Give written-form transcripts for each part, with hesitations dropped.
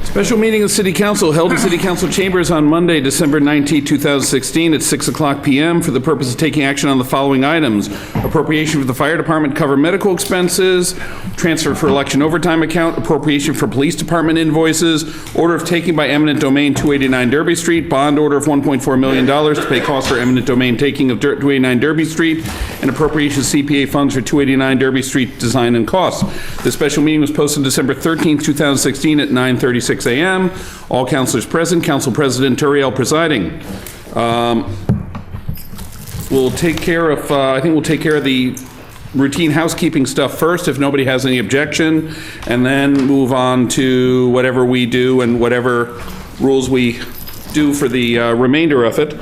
Special meeting of City Council held in City Council chambers on Monday, December 19, 2016 at 6:00 p.m. for the purpose of taking action on the following items. Appropriation for the fire department to cover medical expenses, transfer for election overtime account, appropriation for police department invoices, order of taking by eminent domain 289 Derby Street, bond order of $1.4 million to pay costs for eminent domain taking of 289 Derby Street, and appropriation CPA funds for 289 Derby Street design and costs. The special meeting was posted December 13, 2016 at 9:36 a.m. All councilors present, Council President Turiel presiding. We'll take care of, I think we'll take care of the routine housekeeping stuff first, if nobody has any objection, and then move on to whatever we do and whatever rules we do for the remainder of it.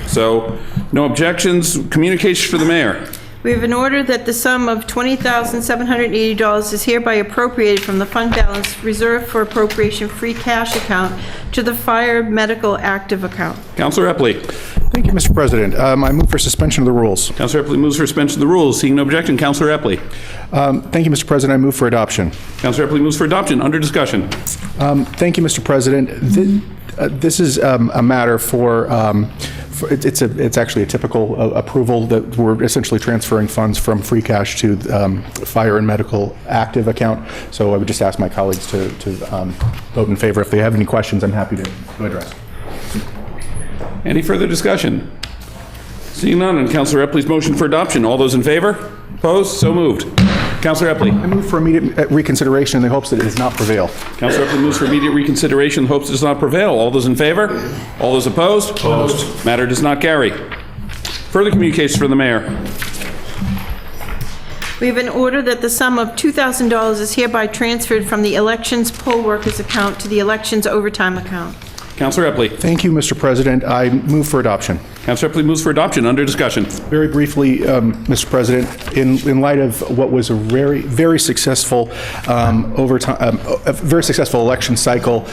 So, no objections. Communications for the mayor. We have an order that the sum of $20,780 is hereby appropriated from the fund balance reserved for appropriation free cash account to the fire medical active account. Councilor Epley. Thank you, Mr. President. I move for suspension of the rules. Councilor Epley moves for suspension of the rules. Seeing no objection, Councilor Epley. Thank you, Mr. President. I move for adoption. Councilor Epley moves for adoption. Under discussion. Thank you, Mr. President. This is a matter for it's actually a typical approval that we're essentially transferring funds from free cash to fire and medical active account. So I would just ask my colleagues to vote in favor. If they have any questions, I'm happy to address. Any further discussion? Seeing none, on Councilor Epley's motion for adoption. All those in favor? Opposed? So moved. Councilor Epley. I move for immediate reconsideration in the hopes that it does not prevail. Councilor Epley moves for immediate reconsideration in the hopes it does not prevail. All those in favor? All those opposed? Opposed. Matter does not carry. Further communications from the mayor. We have an order that the sum of $2,000 is hereby transferred from the elections poll workers account to the elections overtime account. Councilor Epley. Thank you, Mr. President. I move for adoption. Councilor Epley moves for adoption. Under discussion. Very briefly, Mr. President, in light of what was a very successful a very successful election cycle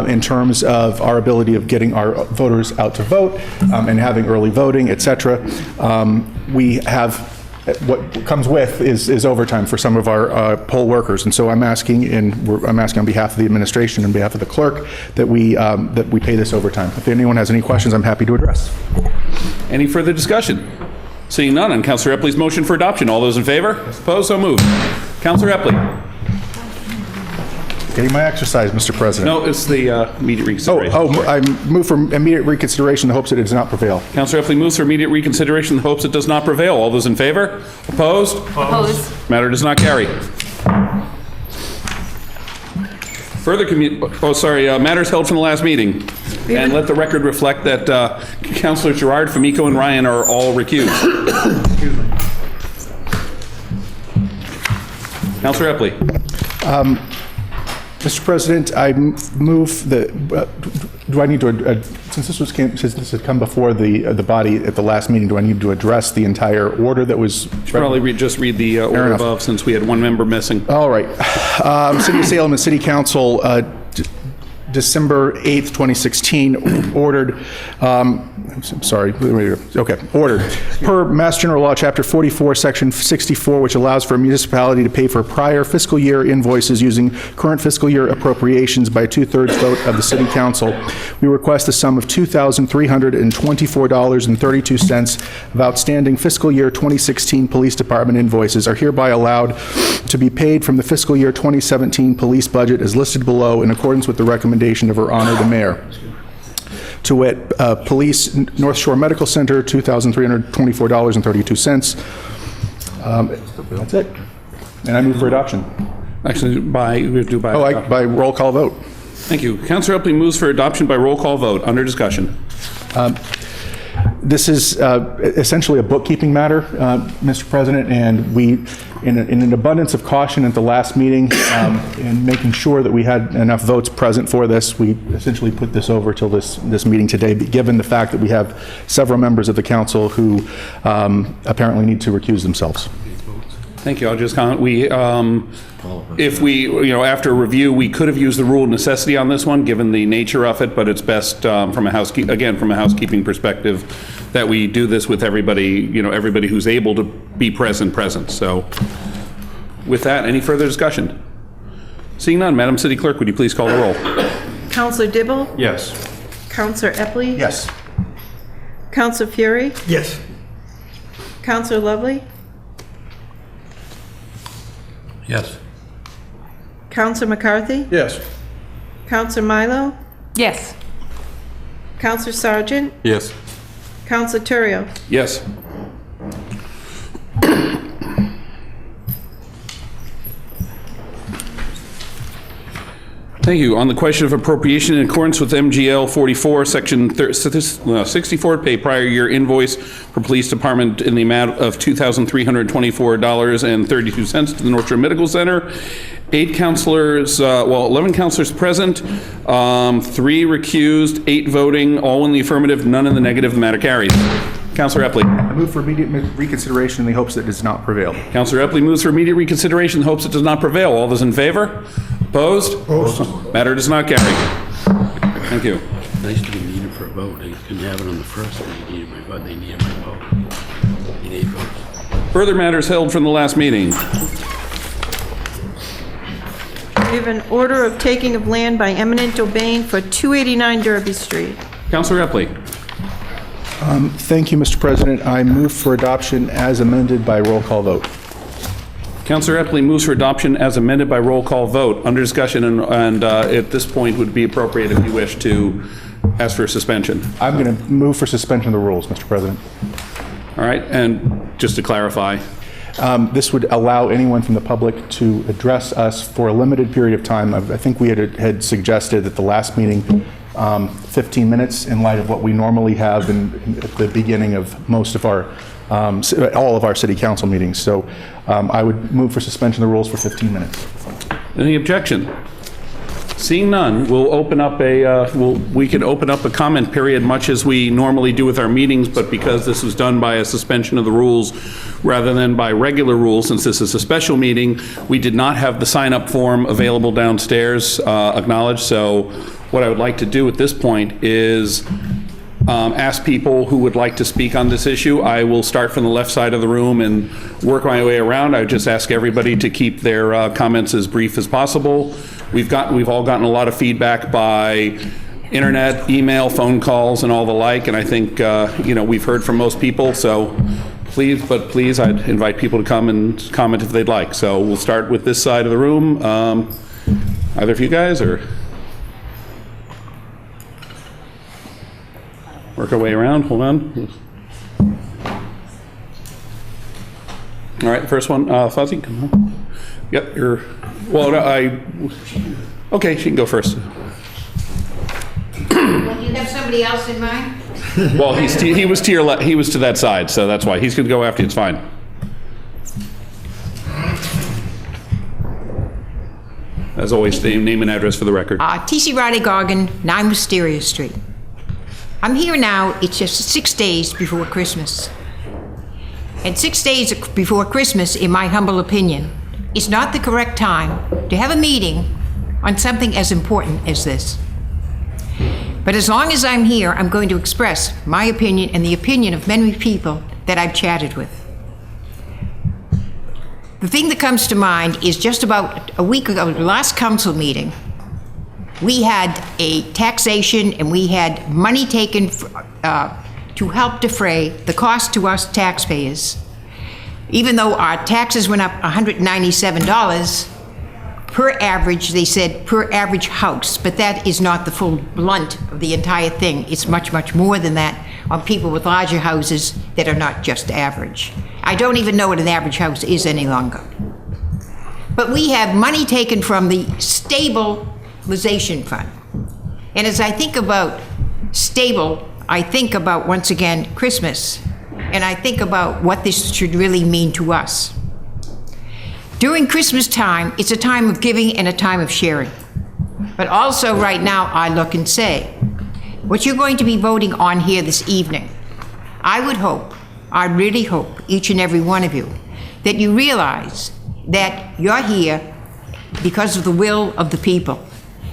in terms of our ability of getting our voters out to vote and having early voting, etc., we have. What comes with is overtime for some of our poll workers, and so I'm asking on behalf of the administration and on behalf of the clerk that we pay this overtime. If anyone has any questions, I'm happy to address. Any further discussion? Seeing none, on Councilor Epley's motion for adoption. All those in favor? Opposed? So moved. Councilor Epley. Getting my exercise, Mr. President. No, it's the immediate reconsideration. I move for immediate reconsideration in the hopes that it does not prevail. Councilor Epley moves for immediate reconsideration in the hopes it does not prevail. All those in favor? Opposed? Opposed. Matter does not carry. Further matters held from the last meeting. And let the record reflect that Councilor Gerard, Famico, and Ryan are all recused. Excuse me. Councilor Epley. Mr. President, I move that. Do I need to, since this had come before the body at the last meeting, do I need to address the entire order that was? Probably just read the order above, since we had one member missing. All right. City of Salem and City Council, December 8th, 2016, ordered. Ordered. Per Mass General Law, Chapter 44, Section 64, which allows for a municipality to pay for prior fiscal year invoices using current fiscal year appropriations by a 2/3 vote of the City Council. We request the sum of $2,324.32 of outstanding fiscal year 2016 Police Department invoices are hereby allowed to be paid from the fiscal year 2017 police budget as listed below in accordance with the recommendation of Her Honor the Mayor. To wit, Police North Shore Medical Center, $2,324.32. That's it. And I move for adoption. Actually, by roll call vote. Thank you. Councilor Epley moves for adoption by roll call vote. Under discussion. This is essentially a bookkeeping matter, Mr. President, and we, in an abundance of caution at the last meeting, in making sure that we had enough votes present for this, we essentially put this over till this meeting today, given the fact that we have several members of the council who apparently need to recuse themselves. Thank you. I'll just comment. If we, after a review, we could have used the rule of necessity on this one, given the nature of it, but it's best from a housekeeping perspective, that we do this with everybody, everybody who's able to be present. So with that, any further discussion? Seeing none, Madam City Clerk, would you please call the roll? Counselor Dibble? Yes. Counselor Epley? Yes. Counselor Fury? Yes. Counselor Lovely? Yes. Counselor McCarthy? Yes. Counselor Milo? Yes. Counselor Sargent? Yes. Counselor Terrio? Yes. Thank you. On the question of appropriation in accordance with MGL 44, Section 64, pay prior year invoice for Police Department in the amount of $2,324.32 to the North Shore Medical Center. 11 counselors present, 3 recused, 8 voting, all in the affirmative, none in the negative. The matter carries. Counselor Epley. I move for immediate reconsideration in the hopes that it does not prevail. Counselor Epley moves for immediate reconsideration in hopes it does not prevail. All those in favor? Opposed? Opposed. Matter does not carry. Thank you. Nice to be needed for a vote. They couldn't have it on the first one. They needed my vote. They needed my vote. They need 8 votes. Further matters held from the last meeting. We have an order of taking of land by eminent domain for 289 Derby Street. Counselor Epley. Thank you, Mr. President. I move for adoption as amended by roll call vote. Counselor Epley moves for adoption as amended by roll call vote. Under discussion, and at this point would be appropriate if you wish to ask for a suspension. I'm going to move for suspension of the rules, Mr. President. All right, and just to clarify. This would allow anyone from the public to address us for a limited period of time. I think we had suggested at the last meeting 15 minutes in light of what we normally have at the beginning of most of our, all of our city council meetings. So I would move for suspension of the rules for 15 minutes. Any objection? Seeing none, we'll open up we can open up a comment period much as we normally do with our meetings, but because this was done by a suspension of the rules rather than by regular rules, since this is a special meeting, we did not have the sign-up form available downstairs acknowledged. So what I would like to do at this point is ask people who would like to speak on this issue. I will start from the left side of the room and work my way around. I would just ask everybody to keep their comments as brief as possible. We've all gotten a lot of feedback by internet, email, phone calls, and all the like, and I think we've heard from most people. So please, I'd invite people to come and comment if they'd like. So we'll start with this side of the room. Either of you guys, or work our way around. Hold on. All right, the first one, Fuzzy, come on. Yep, you're. Well, okay, she can go first. Well, you have somebody else in mind? Well, he was to your left. He was to that side, so that's why he's going to go after you. It's fine. As always, name and address for the record. T.C. Riley Gargan, 9 Wisteria Street. I'm here now. It's just 6 days before Christmas. And 6 days before Christmas, in my humble opinion, is not the correct time to have a meeting on something as important as this. But as long as I'm here, I'm going to express my opinion and the opinion of many people that I've chatted with. The thing that comes to mind is just about a week ago, the last council meeting, we had a taxation and we had money taken to help defray the cost to us taxpayers. Even though our taxes went up $197 per average, they said per average house, but that is not the full blunt of the entire thing. It's much, much more than that on people with larger houses that are not just average. I don't even know what an average house is any longer. But we have money taken from the stabilization fund. And as I think about stable, I think about, once again, Christmas. And I think about what this should really mean to us. During Christmas time, it's a time of giving and a time of sharing. But also right now, I look and say, what you're going to be voting on here this evening, I would hope, I really hope, each and every one of you, that you realize that you're here because of the will of the people.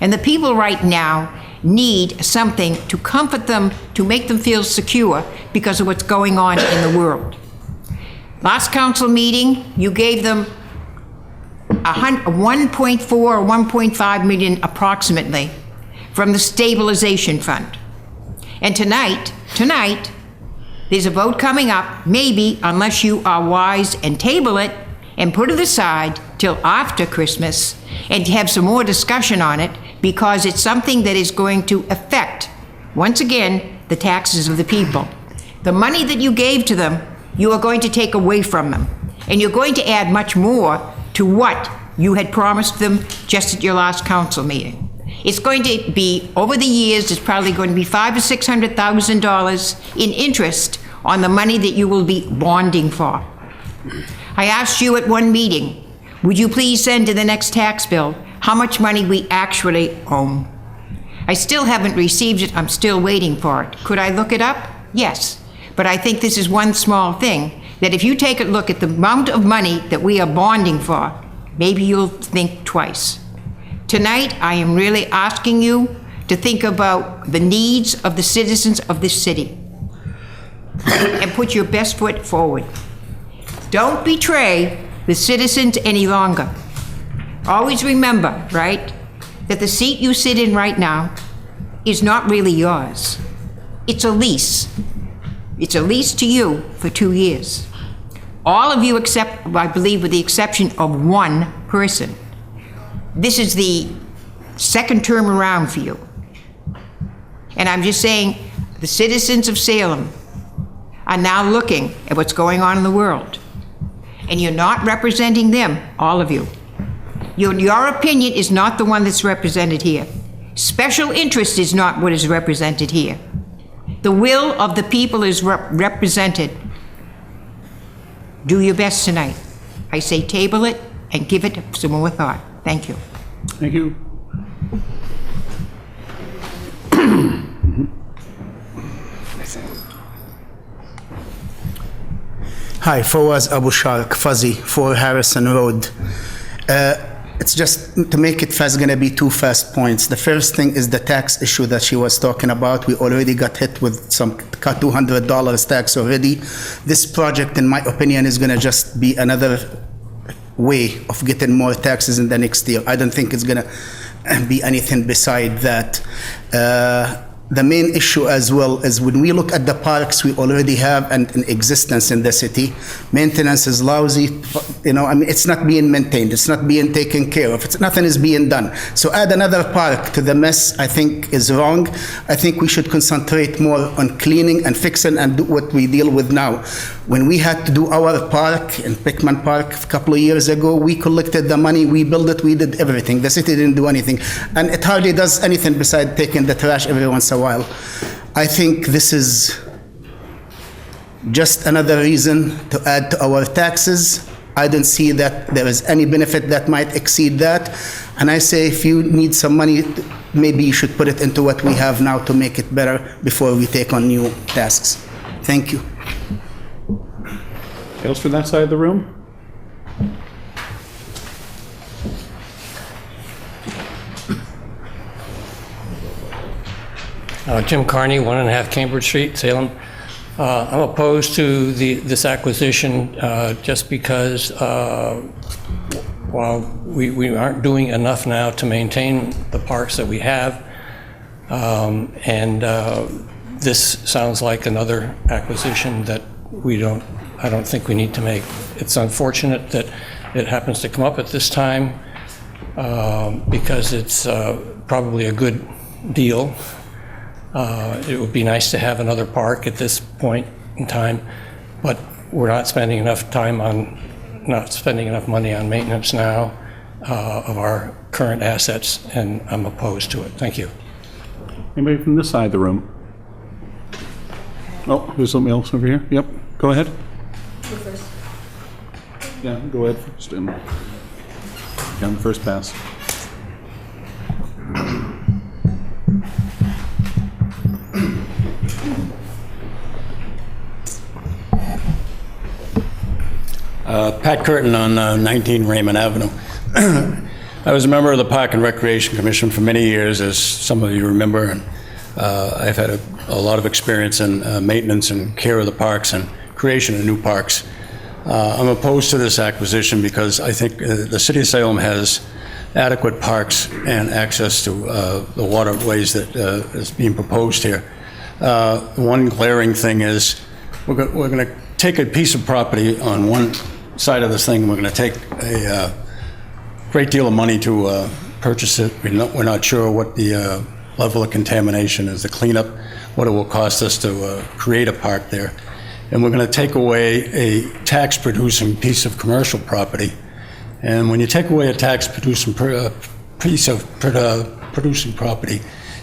And the people right now need something to comfort them, to make them feel secure because of what's going on in the world. Last council meeting, you gave them 1.4 or 1.5 million approximately from the stabilization fund. And tonight, there's a vote coming up, maybe, unless you are wise and table it and put it aside till after Christmas and have some more discussion on it, because it's something that is going to affect, once again, the taxes of the people. The money that you gave to them, you are going to take away from them. And you're going to add much more to what you had promised them just at your last council meeting. It's going to be, over the years, it's probably going to be $500,000 or $600,000 in interest on the money that you will be bonding for. I asked you at one meeting, would you please send to the next tax bill how much money we actually own? I still haven't received it. I'm still waiting for it. Could I look it up? Yes. But I think this is one small thing, that if you take a look at the amount of money that we are bonding for, maybe you'll think twice. Tonight, I am really asking you to think about the needs of the citizens of this city and put your best foot forward. Don't betray the citizens any longer. Always remember, right, that the seat you sit in right now is not really yours. It's a lease. It's a lease to you for 2 years. All of you except, I believe, with the exception of one person. This is the second term around for you. And I'm just saying, the citizens of Salem are now looking at what's going on in the world. And you're not representing them, all of you. Your opinion is not the one that's represented here. Special interest is not what is represented here. The will of the people is represented. Do your best tonight. I say table it and give it some more thought. Thank you. Thank you. Hi, Fawaz Abu Shark, Fuzzy, 4 Harrison Road. It's just, to make it fast, going to be 2 fast points. The first thing is the tax issue that she was talking about. We already got hit with some $200 tax already. This project, in my opinion, is going to just be another way of getting more taxes in the next year. I don't think it's going to be anything beside that. The main issue as well is when we look at the parks we already have and in existence in the city, maintenance is lousy. You know, I mean, it's not being maintained. It's not being taken care of. Nothing is being done. So add another park to the mess, I think, is wrong. I think we should concentrate more on cleaning and fixing and do what we deal with now. When we had to do our park in Pickman Park a couple of years ago, we collected the money, we built it, we did everything. The city didn't do anything. And it hardly does anything besides taking the trash every once in a while. I think this is just another reason to add to our taxes. I don't see that there is any benefit that might exceed that. And I say if you need some money, maybe you should put it into what we have now to make it better before we take on new tasks. Thank you. Else for that side of the room? Jim Carney, 1.5 Cambridge Street, Salem. I'm opposed to this acquisition just because while we aren't doing enough now to maintain the parks that we have, and this sounds like another acquisition that I don't think we need to make. It's unfortunate that it happens to come up at this time because it's probably a good deal. It would be nice to have another park at this point in time, but we're not spending enough money on maintenance now of our current assets, and I'm opposed to it. Thank you. Anybody from this side of the room? Oh, there's something else over here. Yep, go ahead. Go first. Yeah, go ahead first. And on the first pass. Pat Curtin on 19 Raymond Avenue. I was a member of the Park and Recreation Commission for many years, as some of you remember, and I've had a lot of experience in maintenance and care of the parks and creation of new parks. I'm opposed to this acquisition because I think the city of Salem has adequate parks and access to the waterways that is being proposed here. One glaring thing is we're going to take a piece of property on one side of this thing, and we're going to take a great deal of money to purchase it. We're not sure what the level of contamination is, the cleanup, what it will cost us to create a park there. And we're going to take away a tax-producing piece of commercial property. And when you take away a tax-producing piece of producing property,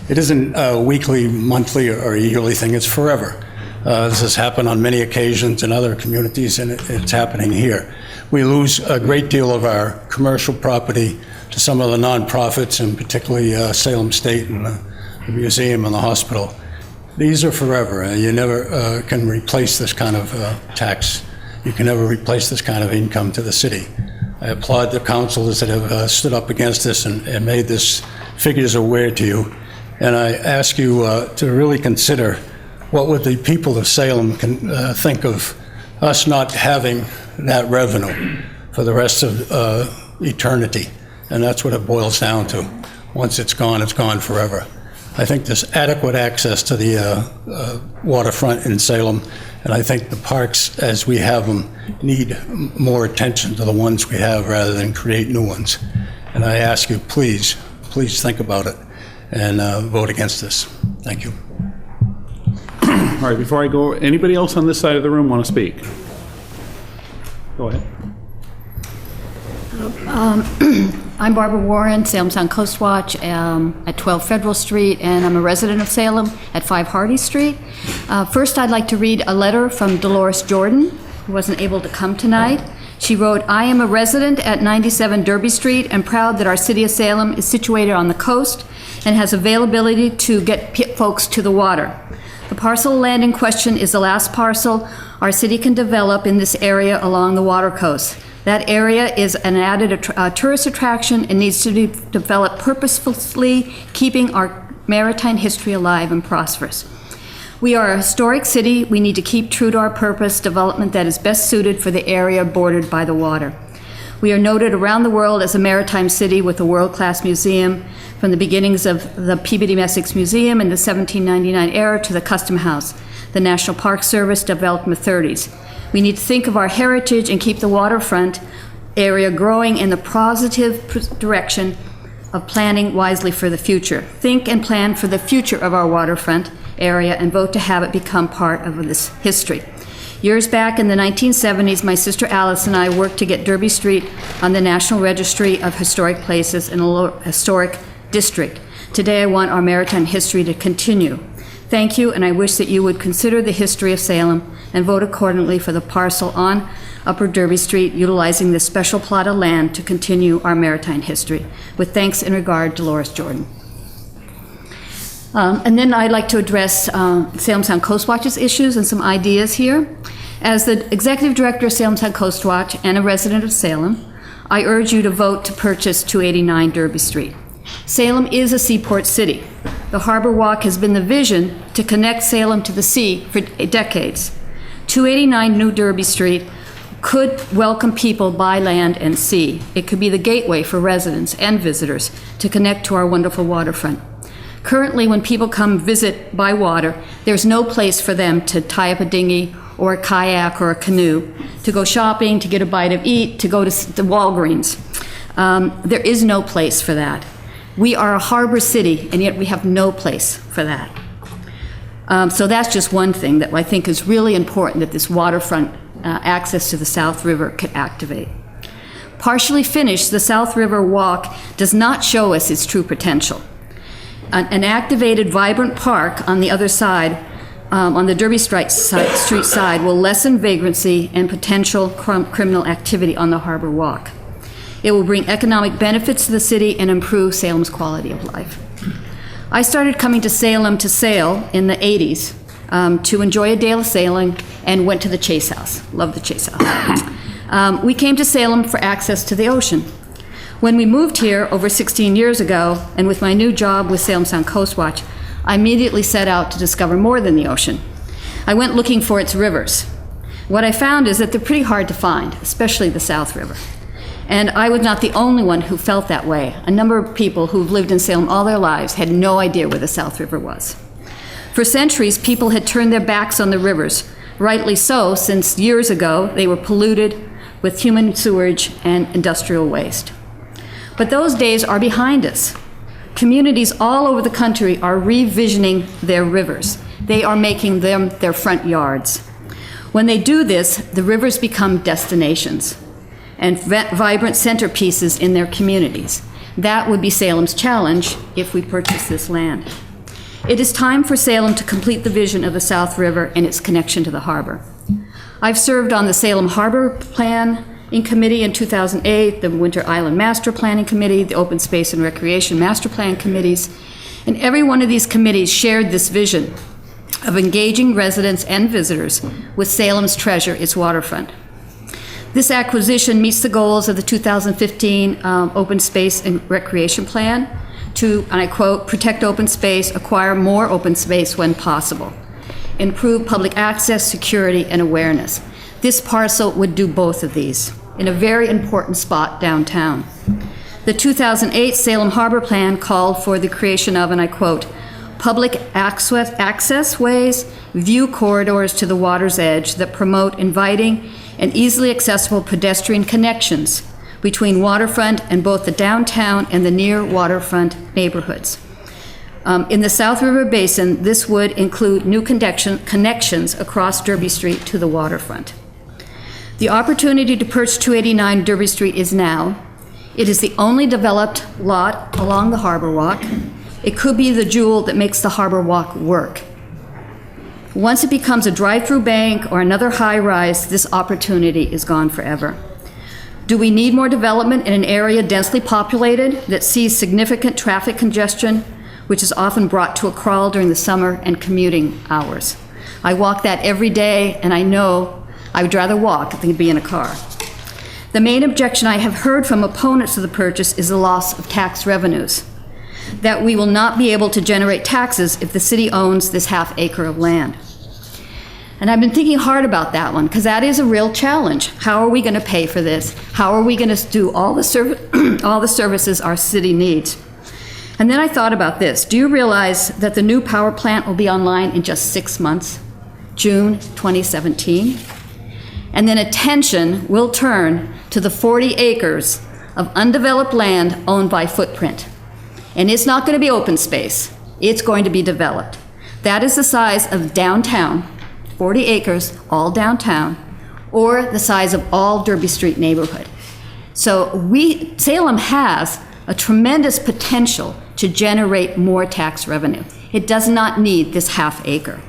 it isn't a weekly, monthly, or a yearly thing. It's forever. This has happened on many occasions in other communities, and it's happening here. We lose a great deal of our commercial property to some of the nonprofits, and particularly Salem State and the museum and the hospital. These are forever. You never can replace this kind of tax. You can never replace this kind of income to the city. I applaud the councilors that have stood up against this and made this figures aware to you. And I ask you to really consider what would the people of Salem think of us not having that revenue for the rest of eternity. And that's what it boils down to. Once it's gone forever. I think there's adequate access to the waterfront in Salem, and I think the parks, as we have them, need more attention to the ones we have rather than create new ones. And I ask you, please think about it and vote against this. Thank you. All right, before I go, anybody else on this side of the room want to speak? Go ahead. I'm Barbara Warren, Salem Sound Coast Watch at 12 Federal Street, and I'm a resident of Salem at 5 Hardy Street. First, I'd like to read a letter from Dolores Jordan, who wasn't able to come tonight. She wrote, "I am a resident at 97 Derby Street and proud that our city of Salem is situated on the coast and has availability to get folks to the water. The parcel of land in question is the last parcel our city can develop in this area along the water coast. That area is an added tourist attraction and needs to be developed purposefully, keeping our maritime history alive and prosperous. We are a historic city. We need to keep true to our purpose, development that is best suited for the area bordered by the water. We are noted around the world as a maritime city with a world-class museum, from the beginnings of the Peabody Essex Museum in the 1799 era to the Custom House. The National Park Service developed in the 30s. We need to think of our heritage and keep the waterfront area growing in the positive direction of planning wisely for the future. Think and plan for the future of our waterfront area and vote to have it become part of this history. Years back in the 1970s, my sister Alice and I worked to get Derby Street on the National Registry of Historic Places in a historic district. Today, I want our maritime history to continue. Thank you, and I wish that you would consider the history of Salem and vote accordingly for the parcel on Upper Derby Street, utilizing this special plot of land to continue our maritime history. With thanks and regard, Dolores Jordan." And then I'd like to address Salem Sound Coast Watch's issues and some ideas here. As the Executive Director of Salem Sound Coast Watch and a resident of Salem, I urge you to vote to purchase 289 Derby Street. Salem is a seaport city. The Harbor Walk has been the vision to connect Salem to the sea for decades. 289 New Derby Street could welcome people by land and sea. It could be the gateway for residents and visitors to connect to our wonderful waterfront. Currently, when people come visit by water, there's no place for them to tie up a dinghy or a kayak or a canoe, to go shopping, to get a bite of eat, to go to the Walgreens. There is no place for that. We are a harbor city, and yet we have no place for that. So that's just one thing that I think is really important, that this waterfront access to the South River could activate. Partially finished, the South River Walk does not show us its true potential. An activated, vibrant park on the other side, on the Derby Street side, will lessen vagrancy and potential criminal activity on the Harbor Walk. It will bring economic benefits to the city and improve Salem's quality of life. I started coming to Salem to sail in the 80s to enjoy a day of sailing and went to the Chase House. Love the Chase House. We came to Salem for access to the ocean. When we moved here over 16 years ago, and with my new job with Salem Sound Coast Watch, I immediately set out to discover more than the ocean. I went looking for its rivers. What I found is that they're pretty hard to find, especially the South River. And I was not the only one who felt that way. A number of people who've lived in Salem all their lives had no idea where the South River was. For centuries, people had turned their backs on the rivers, rightly so, since years ago they were polluted with human sewage and industrial waste. But those days are behind us. Communities all over the country are revisioning their rivers. They are making them their front yards. When they do this, the rivers become destinations and vibrant centerpieces in their communities. That would be Salem's challenge if we purchase this land. It is time for Salem to complete the vision of the South River and its connection to the harbor. I've served on the Salem Harbor Planning Committee in 2008, the Winter Island Master Planning Committee, the Open Space and Recreation Master Plan Committees, and every one of these committees shared this vision of engaging residents and visitors with Salem's treasure, its waterfront. This acquisition meets the goals of the 2015 Open Space and Recreation Plan to, and I quote, protect open space, acquire more open space when possible, improve public access, security, and awareness. This parcel would do both of these in a very important spot downtown. The 2008 Salem Harbor Plan called for the creation of, and I quote, public access ways, view corridors to the water's edge that promote inviting and easily accessible pedestrian connections between waterfront and both the downtown and the near waterfront neighborhoods. In the South River Basin, this would include new connections across Derby Street to the waterfront. The opportunity to purchase 289 Derby Street is now. It is the only developed lot along the Harbor Walk. It could be the jewel that makes the Harbor Walk work. Once it becomes a drive-through bank or another high-rise, this opportunity is gone forever. Do we need more development in an area densely populated that sees significant traffic congestion, which is often brought to a crawl during the summer and commuting hours? I walk that every day, and I know I would rather walk than be in a car. The main objection I have heard from opponents of the purchase is the loss of tax revenues, that we will not be able to generate taxes if the city owns this half acre of land. And I've been thinking hard about that one, because that is a real challenge. How are we going to pay for this? How are we going to do all the services our city needs? And then I thought about this. Do you realize that the new power plant will be online in just 6 months, June 2017? And then attention will turn to the 40 acres of undeveloped land owned by Footprint. And it's not going to be open space. It's going to be developed. That is the size of downtown, 40 acres, all downtown, or the size of all Derby Street neighborhood. So Salem has a tremendous potential to generate more tax revenue. It does not need this half acre.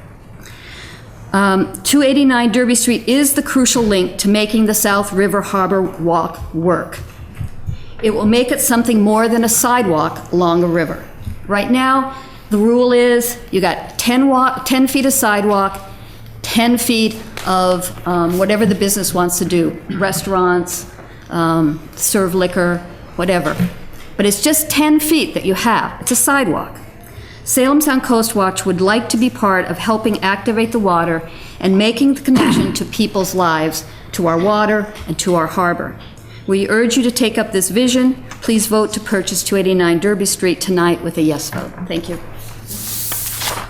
289 Derby Street is the crucial link to making the South River Harbor Walk work. It will make it something more than a sidewalk along a river. Right now, the rule is you got 10 feet of sidewalk, 10 feet of whatever the business wants to do, restaurants, serve liquor, whatever. But it's just 10 feet that you have. It's a sidewalk. Salem Sound Coast Watch would like to be part of helping activate the water and making the connection to people's lives, to our water, and to our harbor. We urge you to take up this vision. Please vote to purchase 289 Derby Street tonight with a yes vote. Thank you.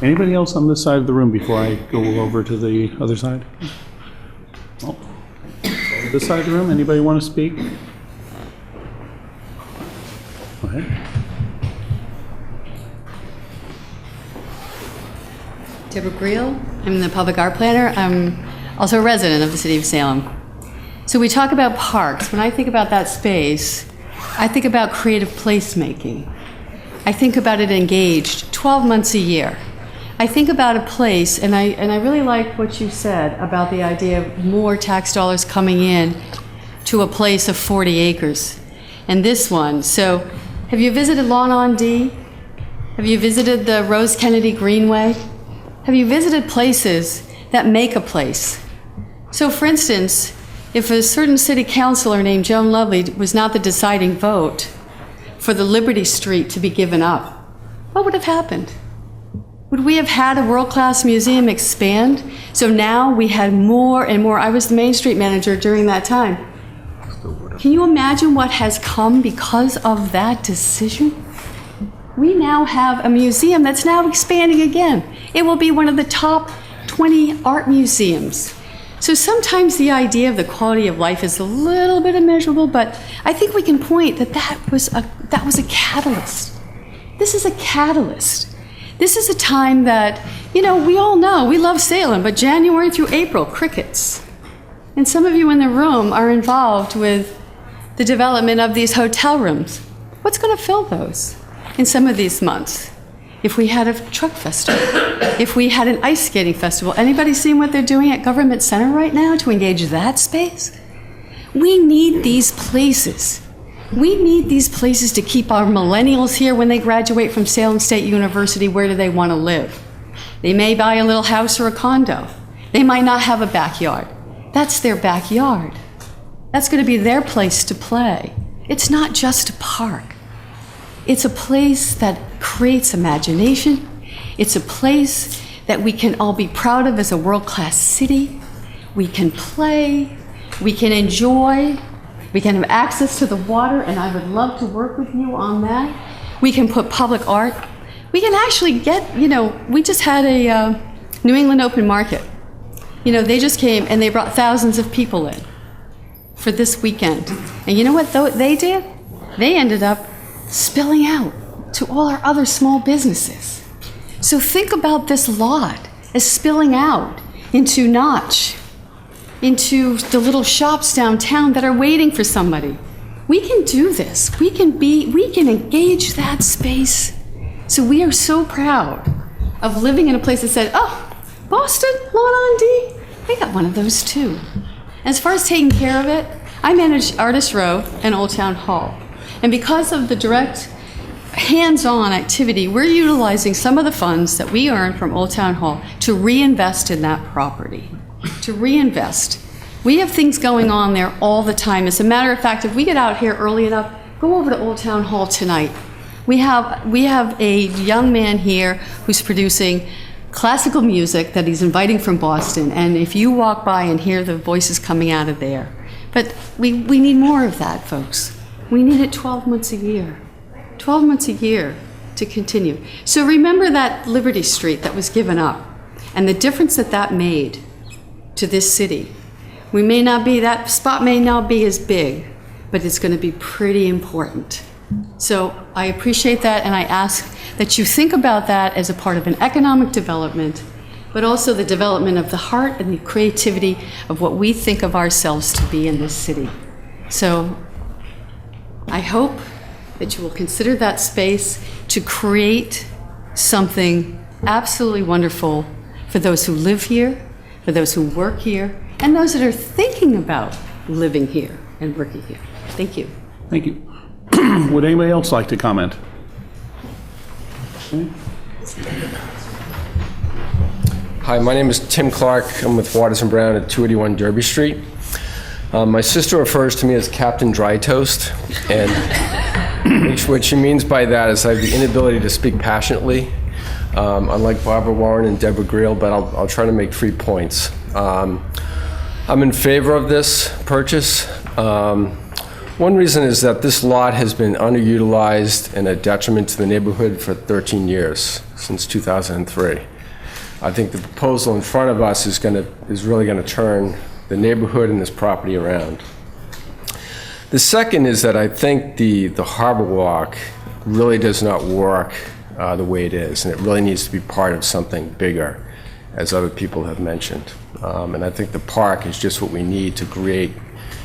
Anybody else on this side of the room before I go over to the other side? Oh. This side of the room, anybody want to speak? Go ahead. Deborah Greel. I'm the public art planner. I'm also a resident of the city of Salem. So we talk about parks. When I think about that space, I think about creative placemaking. I think about it engaged 12 months a year. I think about a place, and I really like what you said about the idea of more tax dollars coming in to a place of 40 acres. And this one, so have you visited Lawn on D? Have you visited the Rose Kennedy Greenway? Have you visited places that make a place? So for instance, if a certain city councilor named Joan Lovely was not the deciding vote for the Liberty Street to be given up, what would have happened? Would we have had a world-class museum expand? So now we had more and more. I was the Main Street manager during that time. Can you imagine what has come because of that decision? We now have a museum that's now expanding again. It will be one of the top 20 art museums. So sometimes the idea of the quality of life is a little bit immeasurable, but I think we can point that was a catalyst. This is a catalyst. This is a time that, you know, we all know, we love Salem, but January through April, crickets. And some of you in the room are involved with the development of these hotel rooms. What's going to fill those in some of these months? If we had a truck festival, if we had an ice skating festival, anybody seen what they're doing at Government Center right now to engage that space? We need these places. We need these places to keep our millennials here when they graduate from Salem State University. Where do they want to live? They may buy a little house or a condo. They might not have a backyard. That's their backyard. That's going to be their place to play. It's not just a park. It's a place that creates imagination. It's a place that we can all be proud of as a world-class city. We can play, we can enjoy, we can have access to the water, and I would love to work with you on that. We can put public art. We can actually get, you know, we just had a New England Open Market. You know, they just came and they brought thousands of people in for this weekend. And you know what they did? They ended up spilling out to all our other small businesses. So think about this lot as spilling out into Notch, into the little shops downtown that are waiting for somebody. We can do this. We can engage that space. So we are so proud of living in a place that said, oh, Boston, Lawn on D, they got one of those too. As far as taking care of it, I manage Artist Row and Old Town Hall. And because of the direct hands-on activity, we're utilizing some of the funds that we earn from Old Town Hall to reinvest in that property, to reinvest. We have things going on there all the time. As a matter of fact, if we get out here early enough, go over to Old Town Hall tonight. We have a young man here who's producing classical music that he's inviting from Boston, and if you walk by and hear the voices coming out of there, but we need more of that, folks. We need it 12 months a year. 12 months a year to continue. So remember that Liberty Street that was given up and the difference that that made to this city. That spot may not be as big, but it's going to be pretty important. So I appreciate that, and I ask that you think about that as a part of an economic development, but also the development of the heart and the creativity of what we think of ourselves to be in this city. So I hope that you will consider that space to create something absolutely wonderful for those who live here, for those who work here, and those that are thinking about living here and working here. Thank you. Thank you. Would anybody else like to comment? Okay. Hi, my name is Tim Clark. I'm with Waters and Brown at 281 Derby Street. My sister refers to me as Captain Dry Toast, and what she means by that is I have the inability to speak passionately, unlike Barbara Warren and Deborah Greel, but I'll try to make 3 points. I'm in favor of this purchase. One reason is that this lot has been underutilized and a detriment to the neighborhood for 13 years, since 2003. I think the proposal in front of us is really going to turn the neighborhood and this property around. The second is that I think the Harbor Walk really does not work the way it is, and it really needs to be part of something bigger, as other people have mentioned. And I think the park is just what we need to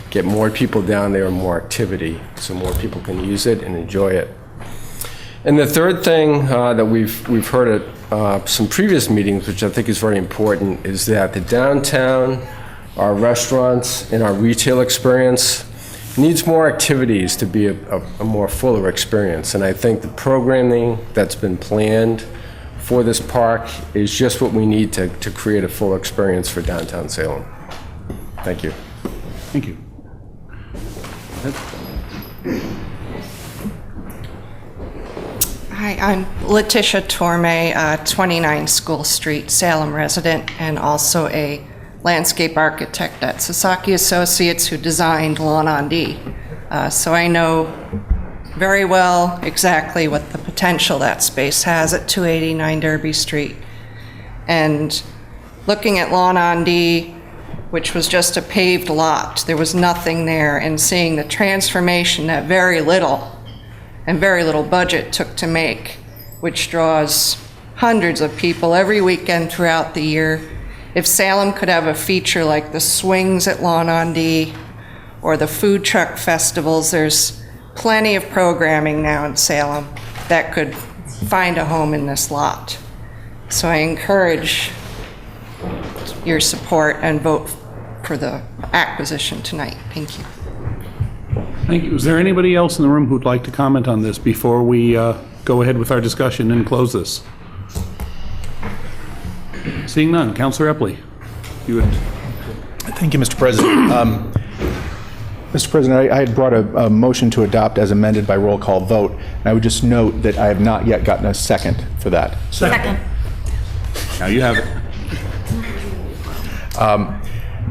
get more people down there and more activity, so more people can use it and enjoy it. And the third thing that we've heard at some previous meetings, which I think is very important, is that the downtown, our restaurants, and our retail experience needs more activities to be a more fuller experience. And I think the programming that's been planned for this park is just what we need to create a full experience for downtown Salem. Thank you. Thank you. Hi, Hi, I'm Letitia Torme, 29 School Street, Salem resident, and also a landscape architect at Sasaki Associates who designed Lawn on D. So I know very well exactly what the potential that space has at 289 Derby Street. And looking at Lawn on D, which was just a paved lot, there was nothing there, and seeing the transformation that very little budget took to make, which draws hundreds of people every weekend throughout the year. If Salem could have a feature like the swings at Lawn on D or the food truck festivals, there's plenty of programming now in Salem that could find a home in this lot. So I encourage your support and vote for the acquisition tonight. Thank you. Thank you. Is there anybody else in the room who'd like to comment on this before we go ahead with our discussion and close this? Seeing none. Councilor Epley. You would... Thank you, Mr. President. Mr. President, I had brought a motion to adopt as amended by roll call vote, and I would just note that I have not yet gotten a second for that. Second. Now you have it.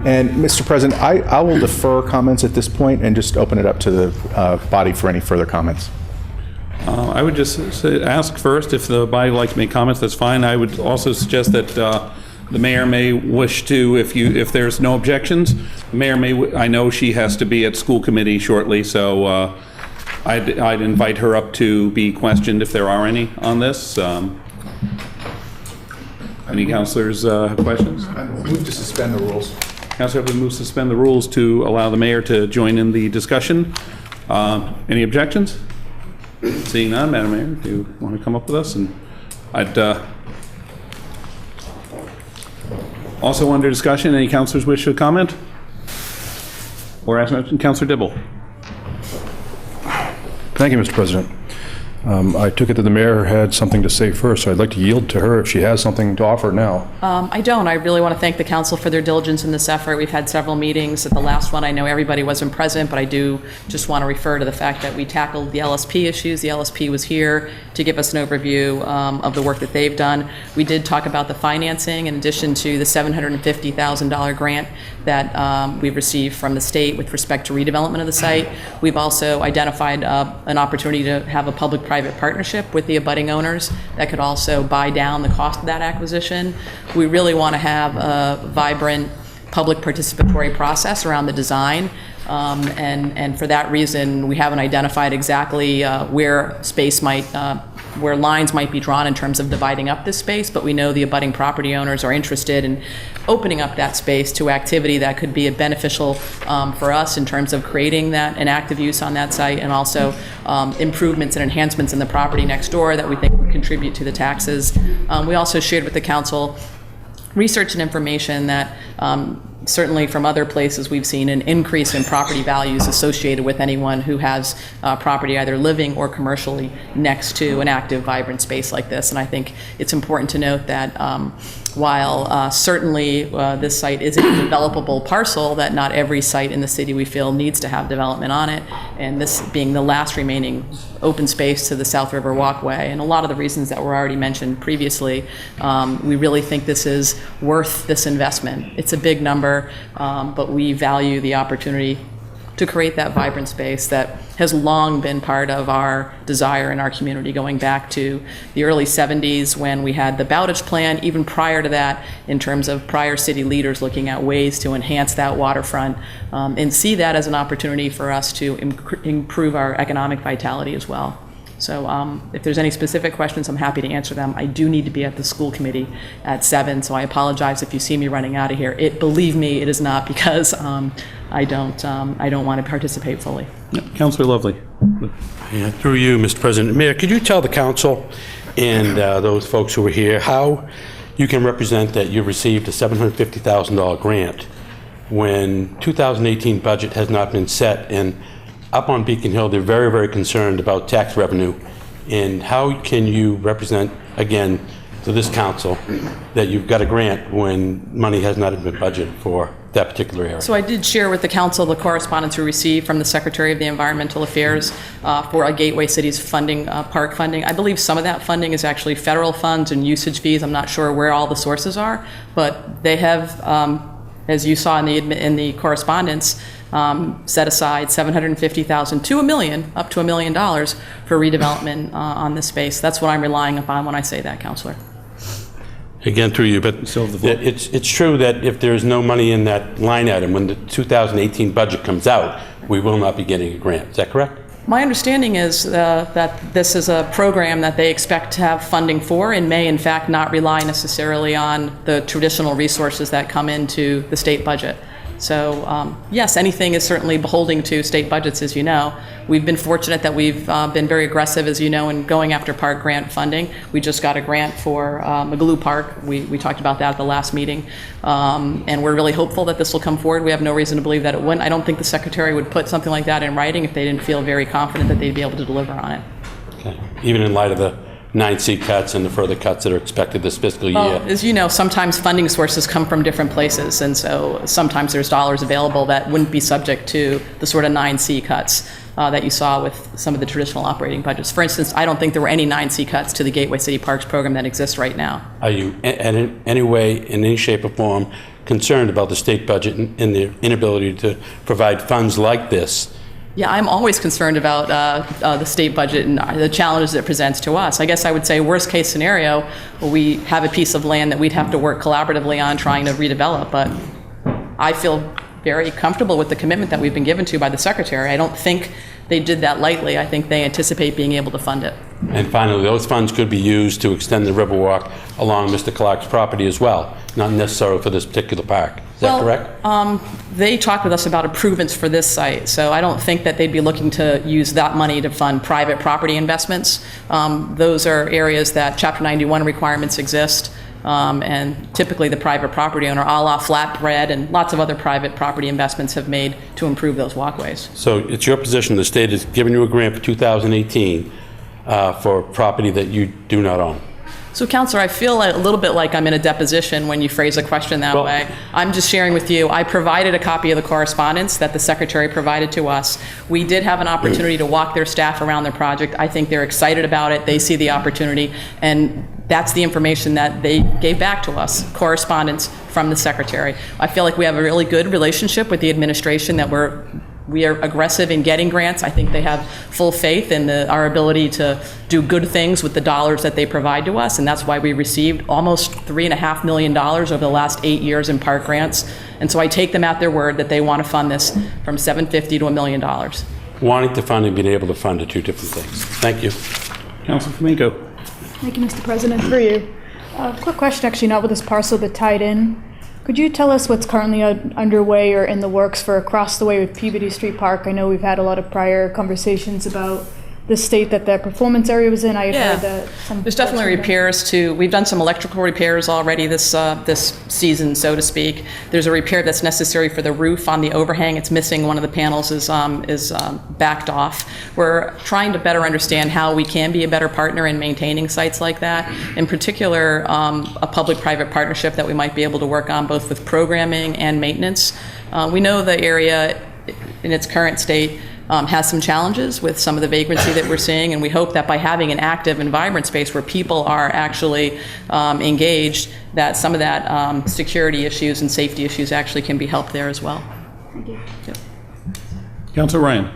And Mr. President, I will defer comments at this point and just open it up to the body for any further comments. I would just ask first if the body would like to make comments. That's fine. I would also suggest that the mayor may wish to, if there's no objections, the mayor may. I know she has to be at school committee shortly, so I'd invite her up to be questioned if there are any on this. Any councilors have questions? I move to suspend the rules. Councilor Epley moves to suspend the rules to allow the mayor to join in the discussion. Any objections? Seeing none, Madam Mayor, do you want to come up with us? And I'd also under discussion, any councilors wish to comment? Or ask Councilor Dibble. Thank you, Mr. President. I took it that the mayor had something to say first, so I'd like to yield to her if she has something to offer now. I don't. I really want to thank the council for their diligence in this effort. We've had several meetings. At the last one, I know everybody wasn't present, but I do just want to refer to the fact that we tackled the LSP issues. The LSP was here to give us an overview of the work that they've done. We did talk about the financing in addition to the $750,000 grant that we've received from the state with respect to redevelopment of the site. We've also identified an opportunity to have a public-private partnership with the abutting owners that could also buy down the cost of that acquisition. We really want to have a vibrant public participatory process around the design. And for that reason, we haven't identified exactly where space might, where lines might be drawn in terms of dividing up this space, but we know the abutting property owners are interested in opening up that space to activity that could be beneficial for us in terms of creating an active use on that site, and also improvements and enhancements in the property next door that we think would contribute to the taxes. We also shared with the council research and information that certainly from other places we've seen an increase in property values associated with anyone who has property either living or commercially next to an active, vibrant space like this. And I think it's important to note that while certainly this site is a developable parcel, that not every site in the city we feel needs to have development on it, and this being the last remaining open space to the South River Walkway. And a lot of the reasons that were already mentioned previously, we really think this is worth this investment. It's a big number, but we value the opportunity to create that vibrant space that has long been part of our desire in our community, going back to the early 70s when we had the Bowditch Plan, even prior to that, in terms of prior city leaders looking at ways to enhance that waterfront and see that as an opportunity for us to improve our economic vitality as well. So if there's any specific questions, I'm happy to answer them. I do need to be at the school committee at 7, so I apologize if you see me running out of here. Believe me, it is not because I don't want to participate fully. Yeah, Councilor Lovely. Yeah, through you, Mr. President. Mayor, could you tell the council and those folks who are here how you can represent that you received a $750,000 grant when 2018 budget has not been set, and up on Beacon Hill, they're very, very concerned about tax revenue. And how can you represent, again, to this council that you've got a grant when money has not been budgeted for that particular area. So I did share with the council the correspondence we received from the Secretary of the Environmental Affairs for a Gateway Cities funding, park funding. I believe some of that funding is actually federal funds and usage fees. I'm not sure where all the sources are, but they have, as you saw in the correspondence, set aside $750,000 to $1 million, up to $1 million for redevelopment on this space. That's what I'm relying upon when I say that, Councilor. Again, through you, but it's true that if there's no money in that line item, when the 2018 budget comes out, we will not be getting a grant. Is that correct? My understanding is that this is a program that they expect to have funding for and may, in fact, not rely necessarily on the traditional resources that come into the state budget. So, yes, anything is certainly beholding to state budgets, as you know. We've been fortunate that we've been very aggressive, as you know, in going after park grant funding. We just got a grant for Magaloo Park. We talked about that at the last meeting. And we're really hopeful that this will come forward. We have no reason to believe that it wouldn't. I don't think the Secretary would put something like that in writing if they didn't feel very confident that they'd be able to deliver on it. Okay. Even in light of the 9C cuts and the further cuts that are expected this fiscal year. Well, as you know, sometimes funding sources come from different places, and so sometimes there's dollars available that wouldn't be subject to the sort of 9C cuts that you saw with some of the traditional operating budgets. For instance, I don't think there were any 9C cuts to the Gateway City Parks program that exists right now. Are you in any way, in any shape or form, concerned about the state budget and the inability to provide funds like this? Yeah, I'm always concerned about the state budget and the challenges it presents to us. I guess I would say worst case scenario, we have a piece of land that we'd have to work collaboratively on trying to redevelop, but I feel very comfortable with the commitment that we've been given to by the Secretary. I don't think they did that lightly. I think they anticipate being able to fund it. And finally, those funds could be used to extend the Riverwalk along Mr. Clark's property as well, not necessarily for this particular park. Is that correct? They talked with us about improvements for this site, so I don't think that they'd be looking to use that money to fund private property investments. Those are areas that Chapter 91 requirements exist, and typically the private property owner, a la Flatbread and lots of other private property investments have made to improve those walkways. So it's your position the state has given you a grant for 2018 for property that you do not own? So, Counselor, I feel a little bit like I'm in a deposition when you phrase a question that way. I'm just sharing with you, I provided a copy of the correspondence that the Secretary provided to us. We did have an opportunity to walk their staff around their project. I think they're excited about it. They see the opportunity, and that's the information that they gave back to us, correspondence from the Secretary. I feel like we have a really good relationship with the administration, that we are aggressive in getting grants. I think they have full faith in our ability to do good things with the dollars that they provide to us, and that's why we received almost $3.5 million over the last 8 years in park grants. And so I take them at their word that they want to fund this from $750,000 to $1 million. Wanting to fund and being able to fund are two different things. Thank you. Councilor Flamenco. Thank you, Mr. President. For you. Quick question, actually, not with this parcel, but tied in. Could you tell us what's currently underway or in the works for across the way with Peabody Street Park? I know we've had a lot of prior conversations about the state that that performance area was in. I had heard that some... There's definitely repairs we've done some electrical repairs already this season, so to speak. There's a repair that's necessary for the roof on the overhang. It's missing. One of the panels is backed off. We're trying to better understand how we can be a better partner in maintaining sites like that. In particular, a public-private partnership that we might be able to work on both with programming and maintenance. We know the area in its current state has some challenges with some of the vagrancy that we're seeing, and we hope that by having an active and vibrant space where people are actually engaged, that some of that security issues and safety issues actually can be helped there as well. Thank you. Yep. Councilor Ryan.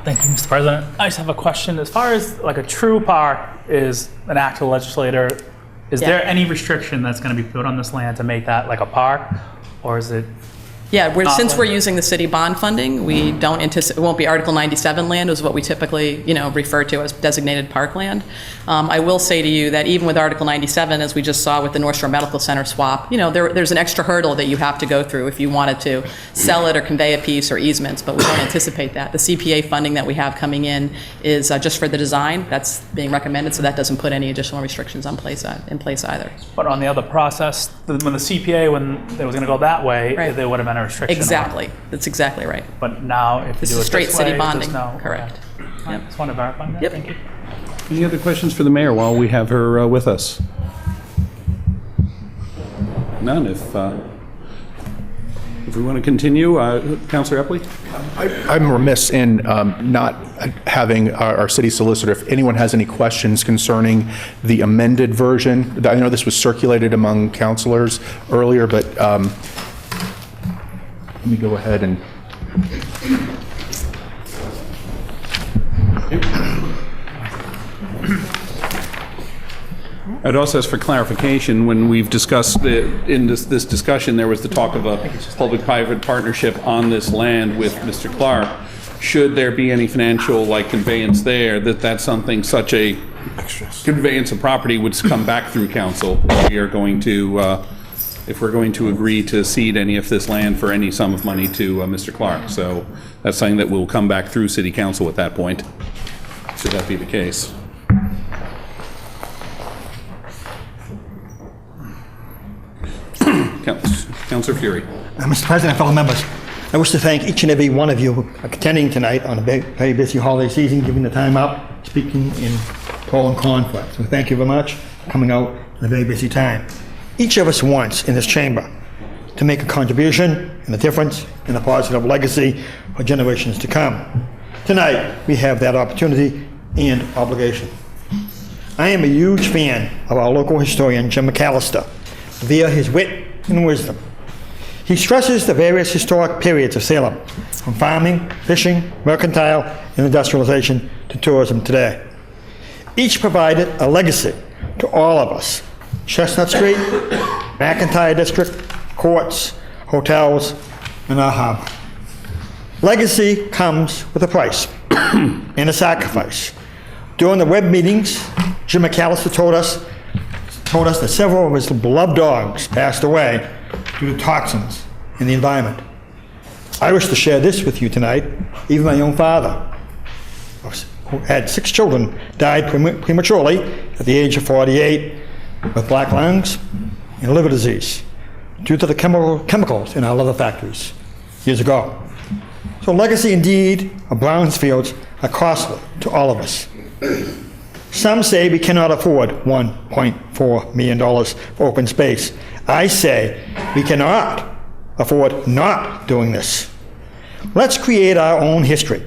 Thank you, Mr. President. I just have a question. As far as like a true park is an act of the legislator, is there any restriction that's going to be put on this land to make that like a park, or is it? Yeah, since we're using the city bond funding, we don't anticipate, it won't be Article 97 land, is what we typically, refer to as designated parkland. I will say to you that even with Article 97, as we just saw with the North Shore Medical Center swap, there's an extra hurdle that you have to go through if you wanted to sell it or convey a piece or easements, but we don't anticipate that. The CPA funding that we have coming in is just for the design that's being recommended, so that doesn't put any additional restrictions in place either. But on the other process, when the CPA, when it was going to go that way, there would have been a restriction. Exactly. That's exactly right. But now, if you do it straight this way, city bonding. no, Correct. Yep. Just want to verify that. Yep. Thank you. Any other questions for the mayor while we have her with us? None. If If we want to continue, Councillor Epley? I'm remiss in not having our city solicitor, if anyone has any questions concerning the amended version. I know this was circulated among councilors earlier, but let me go ahead and... I'd also ask for clarification, when we've discussed, in this discussion, there was the talk of a public-private partnership on this land with Mr. Clark. Should there be any financial conveyance there, that's something, such a conveyance of property would come back through council. We are going to, if we're going to agree to cede any of this land for any sum of money to Mr. Clark. So that's something that will come back through city council at that point, should that be the case. Councillor Fury. Mr. President, fellow members, I wish to thank each and every one of you for attending tonight on a very busy holiday season, giving the time up, speaking in pro and con for it. So thank you very much for coming out in a very busy time. Each of us wants in this chamber to make a contribution and a difference and a positive legacy for generations to come. Tonight, we have that opportunity and obligation. I am a huge fan of our local historian, Jim McAllister, via his wit and wisdom. He stresses the various historic periods of Salem, from farming, fishing, mercantile, and industrialization to tourism today. Each provided a legacy to all of us. Chestnut Street, McIntyre District, courts, hotels, and our harbor. Legacy comes with a price and a sacrifice. During the web meetings, Jim McAllister told us that several of his beloved dogs passed away due to toxins in the environment. I wish to share this with you tonight. Even my own father, who had 6 children, died prematurely at the age of 48 with black lungs and liver disease due to the chemicals in our leather factories years ago. So legacy indeed of Brownsfields are costly to all of us. Some say we cannot afford $1.4 million for open space. I say we cannot afford not doing this. Let's create our own history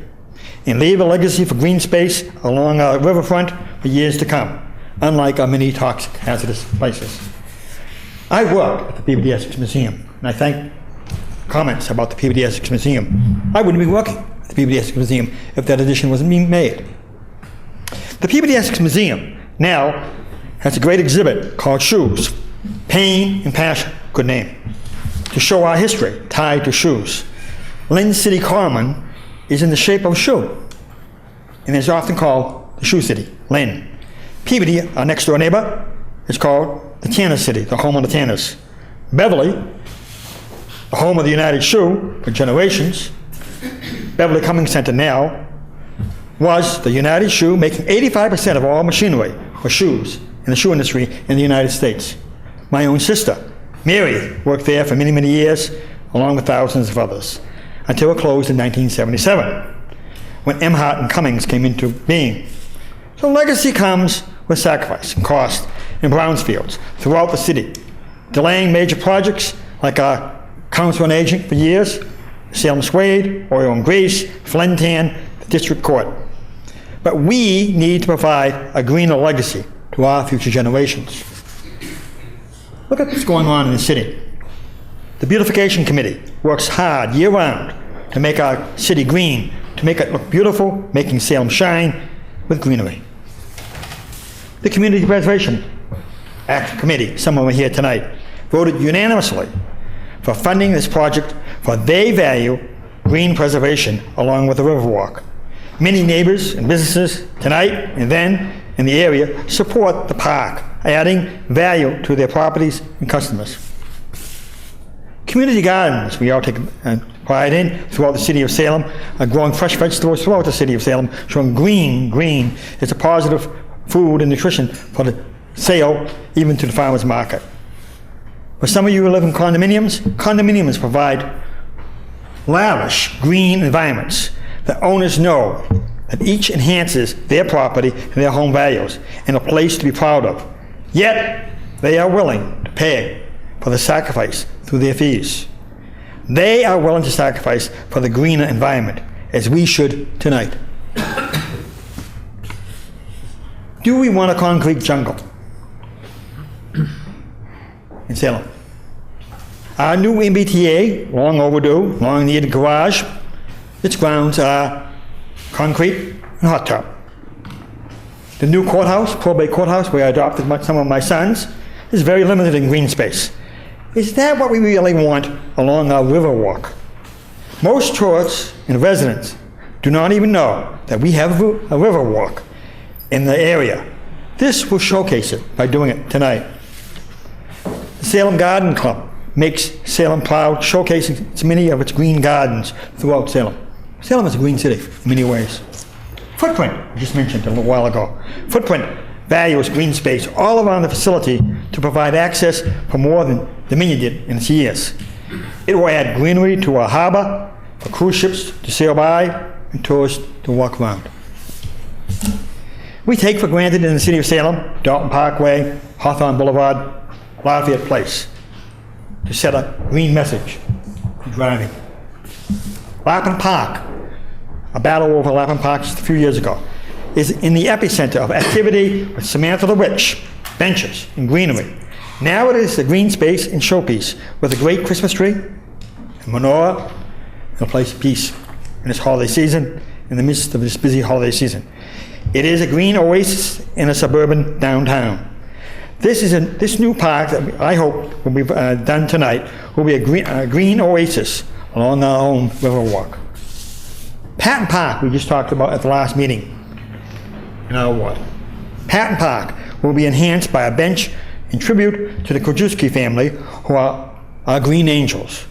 and leave a legacy for green space along our riverfront for years to come, unlike our many toxic hazardous places. I work at the Peabody Essex Museum, and I thank comments about the Peabody Essex Museum. I wouldn't be working at the Peabody Essex Museum if that addition wasn't being made. The Peabody Essex Museum now has a great exhibit called Shoes, Pain and Passion, good name, to show our history tied to shoes. Lynn City Common is in the shape of a shoe, and is often called the Shoe City, Lynn. Peabody, our next door neighbor, is called the Tanner City, the home of the Tanners. Beverly, the home of the United Shoe for generations. Beverly Cummings Center now was the United Shoe, making 85% of all machinery for shoes in the shoe industry in the United States. My own sister, Mary, worked there for many, many years, along with thousands of others, until it closed in 1977, when Emhart and Cummings came into being. So legacy comes with sacrifice and cost in Brownsfields throughout the city, delaying major projects like our council on aging for years, Salem Suede, Oil and Grease, Flintan, the District Court. But we need to provide a greener legacy to our future generations. Look at what's going on in the city. The Beautification Committee works hard year-round to make our city green, to make it look beautiful, making Salem shine with greenery. The Community Preservation Act Committee, some of them are here tonight, voted unanimously for funding this project, for they value green preservation along with the Riverwalk. Many neighbors and businesses tonight and then in the area support the park, adding value to their properties and customers. Community gardens we all take pride in throughout the city of Salem are growing fresh vegetables throughout the city of Salem, showing green is a positive food and nutrition for the sale even to the farmer's market. For some of you who live in condominiums provide lavish green environments. The owners know that each enhances their property and their home values and a place to be proud of. Yet, they are willing to pay for the sacrifice through their fees. They are willing to sacrifice for the greener environment, as we should tonight. Do we want a concrete jungle in Salem? Our new MBTA, long overdue, long needed garage, its grounds are concrete and hot top. The new courthouse, probate courthouse, where I adopted some of my sons, is very limited in green space. Is that what we really want along our river walk? Most tourists and residents do not even know that we have a river walk in the area. This will showcase it by doing it tonight. The Salem Garden Club makes Salem proud, showcasing many of its green gardens throughout Salem. Salem is a green city in many ways. Footprint, I just mentioned a little while ago. Footprint values green space all around the facility to provide access for more than Dominion did in its years. It will add greenery to our harbor for cruise ships to sail by and tourists to walk around. We take for granted in the city of Salem, Dalton Parkway, Hawthorne Boulevard, Lafayette Place, to set a green message for driving. Lapham Park, a battle over Lapham Park just a few years ago, is in the epicenter of activity with Samantha the Witch, benches, and greenery. Now it is a green space and showpiece with a great Christmas tree, a menorah, and a place of peace in this holiday season, in the midst of this busy holiday season. It is a green oasis in a suburban downtown. This new park that I hope will be done tonight will be a green oasis along our own river walk. Patton Park, we just talked about at the last meeting in our ward. Patton Park will be enhanced by a bench in tribute to the Krajewski family, who are our green angels,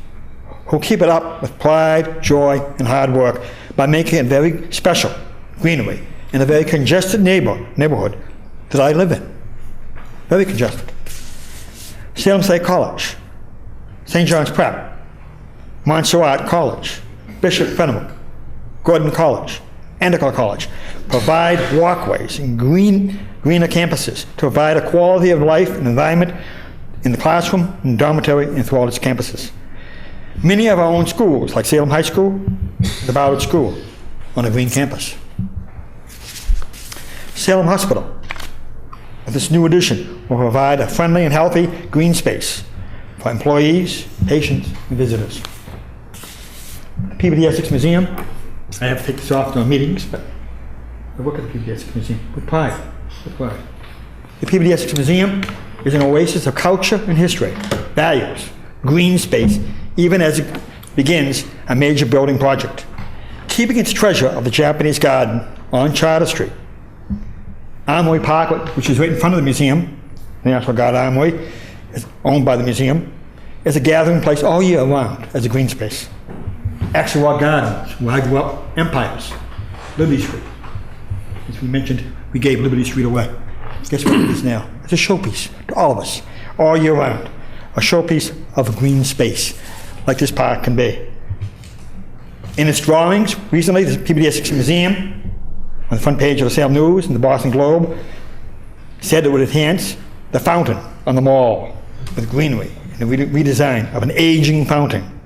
who keep it up with pride, joy, and hard work by making it very special greenery in a very congested neighborhood that I live in. Very congested. Salem State College, St. John's Prep, Montserrat College, Bishop Fenimore, Gordon College, Endicott College provide walkways and greener campuses to provide a quality of life and environment in the classroom, in the dormitory, and throughout its campuses. Many of our own schools, like Salem High School, the Ballard School, on a green campus. Salem Hospital, with this new addition, will provide a friendly and healthy green space for employees, patients, and visitors. The Peabody Essex Museum, I have to take this off during meetings, but I work at the Peabody Essex Museum with pride. With pride. The Peabody Essex Museum is an oasis of culture and history, values, green space, even as it begins a major building project. Keeping its treasure of the Japanese garden on Charter Street. Armory Park, which is right in front of the museum, the National Guard Armory, is owned by the museum, is a gathering place all year round as a green space. Axelrod Gardens, where I grew up, Empires, Liberty Street. As we mentioned, we gave Liberty Street away. Guess what it is now? It's a showpiece to all of us, all year round. A showpiece of a green space, like this park can be. In its drawings, recently, the Peabody Essex Museum, on the front page of the Salem News and the Boston Globe, said it would enhance the fountain on the mall with greenery and the redesign of an aging fountain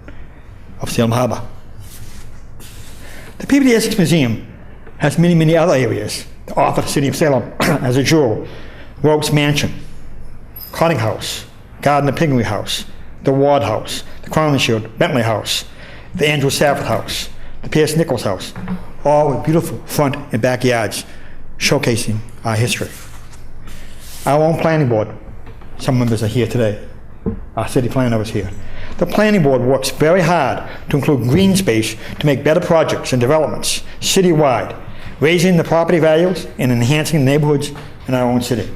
of Salem Harbor. The Peabody Essex Museum has many, many other areas to offer the city of Salem as a jewel. Ropes Mansion, Cotting House, Gardner Pingree House, the Ward House, the Crown and Shield Bentley House, the Andrew Safford House, the Pierce Nichols House, all with beautiful front and backyards showcasing our history. Our own planning board, some members are here today. Our city planner was here. The planning board works very hard to include green space to make better projects and developments citywide, raising the property values and enhancing the neighborhoods in our own city.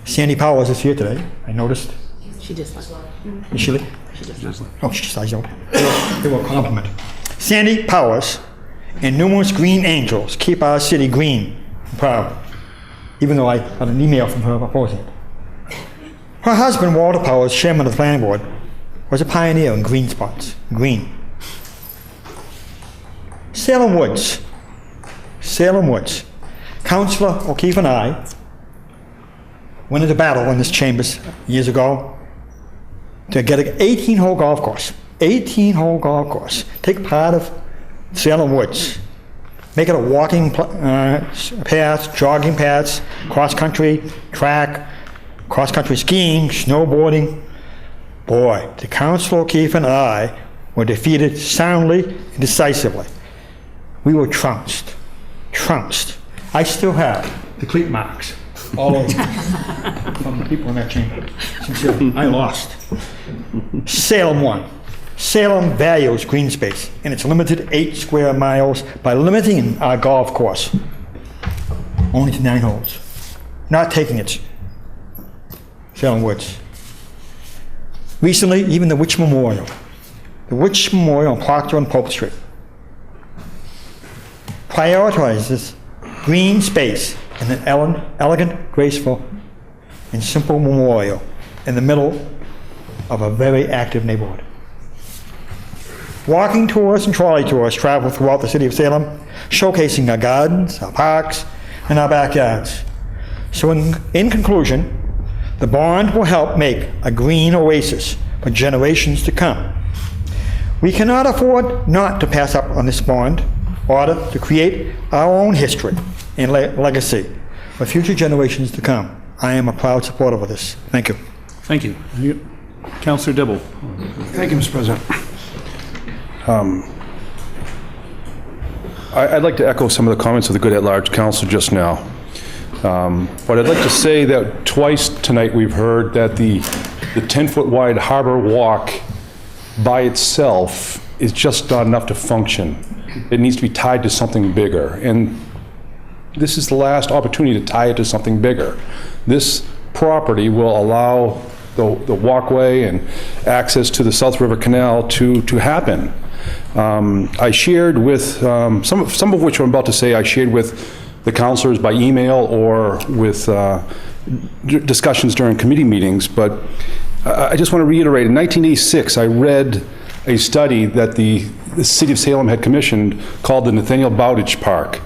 Sandy Powers is here today, I noticed. She just left. Is she? She just left. Oh, she just out. They were a compliment. Sandy Powers and numerous green angels keep our city green and proud, even though I got an email from her opposing it. Her husband, Walter Powers, chairman of the planning board, was a pioneer in green spots. Green. Salem Woods. Salem Woods. Councilor O'Keefe and I went into battle in this chambers years ago to get an 18-hole golf course 18-hole golf course. Take part of Salem Woods. Make it a walking path, jogging paths, cross-country track, cross-country skiing, snowboarding. Boy, the Councilor O'Keefe and I were defeated soundly and decisively. We were trounced. I still have the cleat marks all over from the people in that chamber. Sincerely, I lost. Salem won. Salem values green space and its limited 8 square miles by limiting our golf course only to 9 holes. Not taking it. Salem Woods. Recently, even the Witch Memorial. The Witch Memorial on Proctor and Pope Street prioritizes green space and an elegant, graceful, and simple memorial in the middle of a very active neighborhood. Walking tours and trolley tours travel throughout the city of Salem, showcasing our gardens, our parks, and our backyards. So in conclusion, the bond will help make a green oasis for generations to come. We cannot afford not to pass up on this bond in order to create our own history and legacy for future generations to come. I am a proud supporter of this. Thank you. Thank you. Councilor Dibble. Thank you, Mr. President. I'd like to echo some of the comments of the good at-large council just now. But I'd like to say that twice tonight we've heard that the 10-foot wide harbor walk by itself is just not enough to function. It needs to be tied to something bigger. And this is the last opportunity to tie it to something bigger. This property will allow the walkway and access to the South River Canal to happen. I shared with, some of which I'm about to say, I shared with the councilors by email or with discussions during committee meetings, but I just want to reiterate, in 1986, I read a study that the city of Salem had commissioned called the Nathaniel Bowditch Park.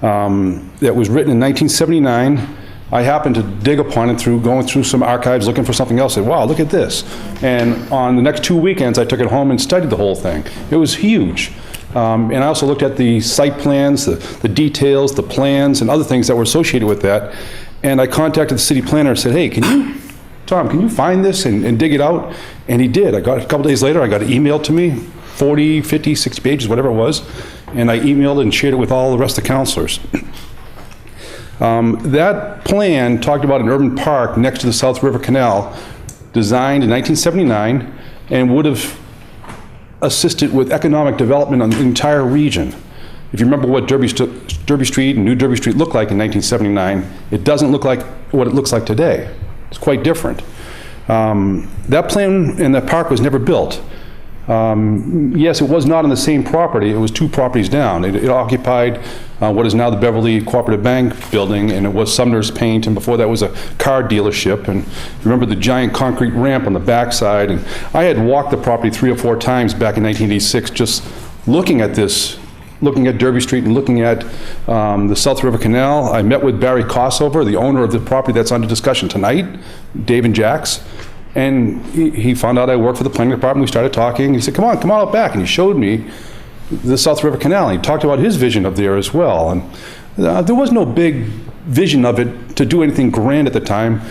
That was written in 1979. I happened to dig upon it through going through some archives looking for something else. I said, wow, look at this. And on the next 2 weekends, I took it home and studied the whole thing. It was huge. And I also looked at the site plans, the details, the plans, and other things that were associated with that. And I contacted the city planner and said, hey, Tom, can you find this and dig it out? And he did. A couple days later, I got it emailed to me, 40, 50, 60 pages, whatever it was. And I emailed and shared it with all the rest of the councilors. That plan talked about an urban park next to the South River Canal, designed in 1979, and would have assisted with economic development on the entire region. If you remember what Derby Street and New Derby Street looked like in 1979, it doesn't look like what it looks like today. It's quite different. That plan and that park was never built. Yes, it was not on the same property. It was 2 properties down. It occupied what is now the Beverly Cooperative Bank building, and it was Sumner's Paint, and before that was a car dealership. And remember the giant concrete ramp on the backside. And I had walked the property 3 or 4 times back in 1986, just looking at this, looking at Derby Street and looking at the South River Canal. I met with Barry Kossover, the owner of the property that's under discussion tonight, Dave and Jack's. And he found out I worked for the planning department. We started talking. He said, come on out back. And he showed me the South River Canal. And he talked about his vision up there as well. And there was no big vision of it to do anything grand at the time,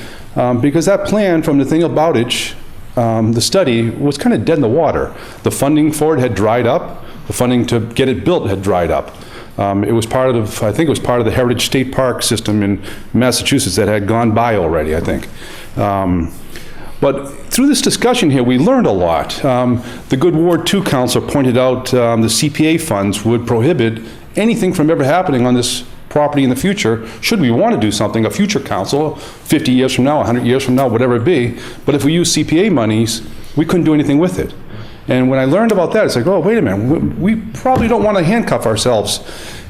because that plan from Nathaniel Bowditch, the study, was kind of dead in the water. The funding for it had dried up. The funding to get it built had dried up. It was part of, I think it was part of the Heritage State Park system in Massachusetts that had gone by already, I think. But through this discussion here, we learned a lot. The good Ward 2 councilor pointed out the CPA funds would prohibit anything from ever happening on this property in the future, should we want to do something, a future council, 50 years from now, 100 years from now, whatever it be. But if we use CPA monies, we couldn't do anything with it. And when I learned about that, it's like, oh, wait a minute, we probably don't want to handcuff ourselves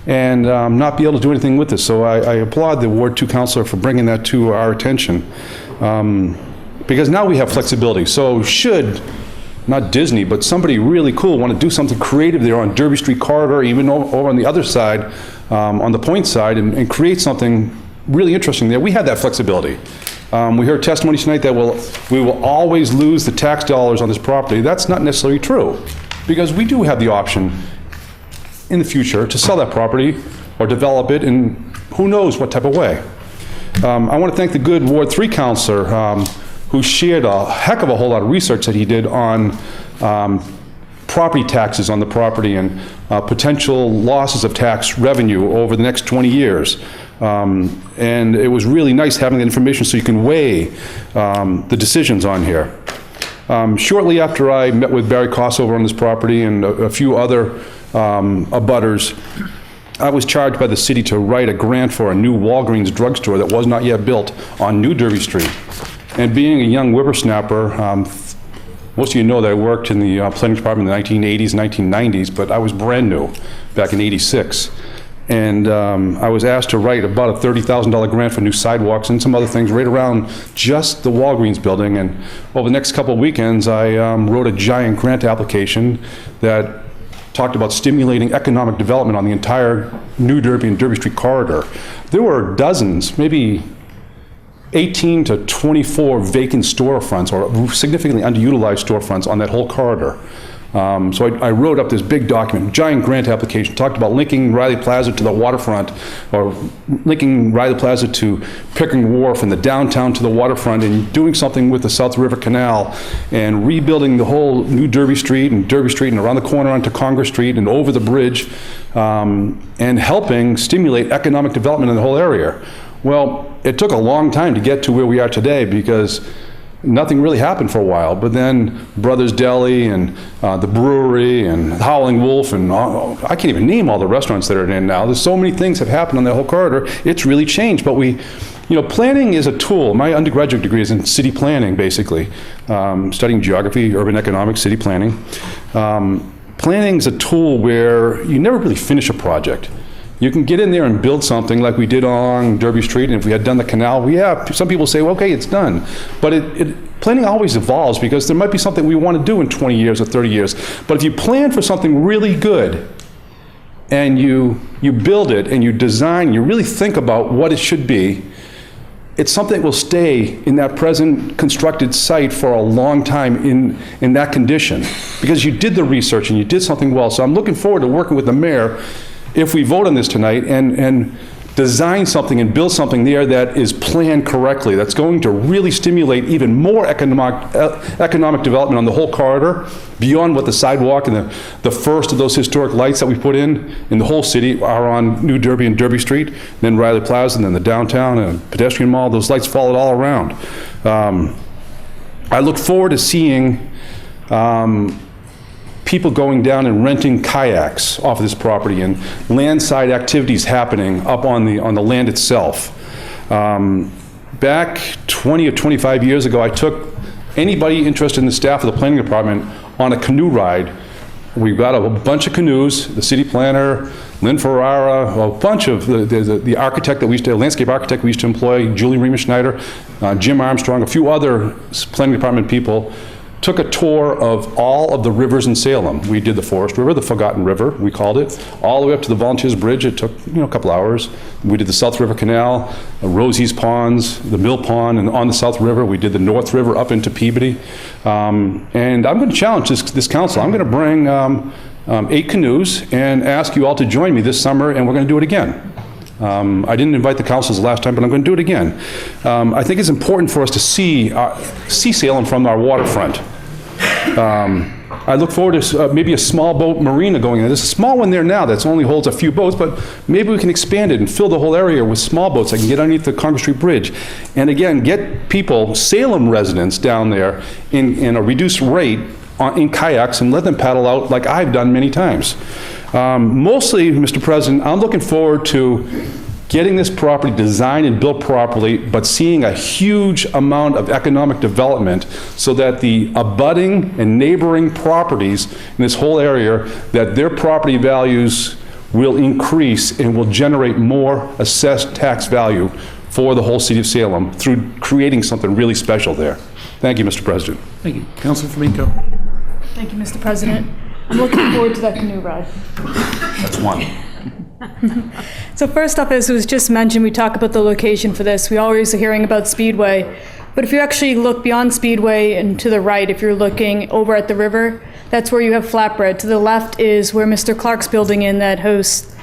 and not be able to do anything with this. So I applaud the Ward 2 councilor for bringing that to our attention. Because now we have flexibility. So should, not Disney, but somebody really cool want to do something creative there on Derby Street corridor, even over on the other side, on the Point side, and create something really interesting there. We had that flexibility. We heard testimony tonight that we will always lose the tax dollars on this property. That's not necessarily true, because we do have the option in the future to sell that property or develop it in who knows what type of way. I want to thank the good Ward 3 counselor who shared a heck of a whole lot of research that he did on property taxes on the property and potential losses of tax revenue over the next 20 years. And it was really nice having that information so you can weigh the decisions on here. Shortly after I met with Barry Kossover on this property and a few other abutters, I was charged by the city to write a grant for a new Walgreens drugstore that was not yet built on New Derby Street. And being a young whippersnapper, most of you know that I worked in the planning department in the 1980s, 1990s, but I was brand new back in '86. And I was asked to write about a $30,000 grant for new sidewalks and some other things right around just the Walgreens building. And over the next couple of weekends, I wrote a giant grant application that talked about stimulating economic development on the entire New Derby and Derby Street corridor. There were dozens, maybe 18 to 24 vacant storefronts or significantly underutilized storefronts on that whole corridor. So I wrote up this big document, giant grant application, talked about linking Riley Plaza to the waterfront, or linking Riley Plaza to Pickering Wharf and the downtown to the waterfront, and doing something with the South River Canal, and rebuilding the whole New Derby Street and around the corner onto Congress Street and over the bridge, and helping stimulate economic development in the whole area. Well, it took a long time to get to where we are today because nothing really happened for a while, but then Brothers Deli and the brewery and Howling Wolf and I can't even name all the restaurants that are in now. There's so many things have happened on the whole corridor. It's really changed, but planning is a tool. My undergraduate degree is in city planning, basically, studying geography, urban economics, city planning. Planning is a tool where you never really finish a project. You can get in there and build something like we did on Derby Street, and if we had done the canal, some people say, well, okay, it's done. But planning always evolves because there might be something we want to do in 20 years or 30 years. But if you plan for something really good and you build it and you design, you really think about what it should be, it's something that will stay in that present constructed site for a long time in that condition because you did the research and you did something well. So I'm looking forward to working with the mayor if we vote on this tonight and design something and build something there that is planned correctly, that's going to really stimulate even more economic development on the whole corridor beyond what the sidewalk and the first of those historic lights that we put in the whole city are on New Derby and Derby Street, then Riley Plaza, and then the downtown and pedestrian mall. Those lights followed all around. I look forward to seeing people going down and renting kayaks off of this property and landside activities happening up on the land itself. Back 20 or 25 years ago, I took anybody interested in the staff of the planning department on a canoe ride. We got a bunch of canoes, the city planner, Lynn Ferrara, a bunch of the architect that we used to, landscape architect we used to employ, Julie Remus Schneider, Jim Armstrong, a few other planning department people, took a tour of all of the rivers in Salem. We did the Forest River, the Forgotten River, we called it, all the way up to the Volunteers Bridge. It took a couple hours. We did the South River Canal, Rosie's Ponds, the Mill Pond, and on the South River, we did the North River up into Peabody. And I'm going to challenge this council. I'm going to bring 8 canoes and ask you all to join me this summer, and we're going to do it again. I didn't invite the councils last time, but I'm going to do it again. I think it's important for us to see Salem from our waterfront. I look forward to maybe a small boat marina going in. There's a small one there now that only holds a few boats, but maybe we can expand it and fill the whole area with small boats that can get underneath the Congress Street Bridge. And again, get people, Salem residents down there in a reduced rate in kayaks and let them paddle out like I've done many times. Mostly, Mr. President, I'm looking forward to getting this property designed and built properly, but seeing a huge amount of economic development so that the abutting and neighboring properties in this whole area, that their property values will increase and will generate more assessed tax value for the whole city of Salem through creating something really special there. Thank you, Mr. President. Thank you. Councilor Flamenco. Thank you, Mr. President. I'm looking forward to that canoe ride. That's one. So first off, as was just mentioned, we talk about the location for this. We always are hearing about Speedway. But if you actually look beyond Speedway and to the right, if you're looking over at the river, that's where you have Flatbread. To the left is where Mr. Clark's building in that hosts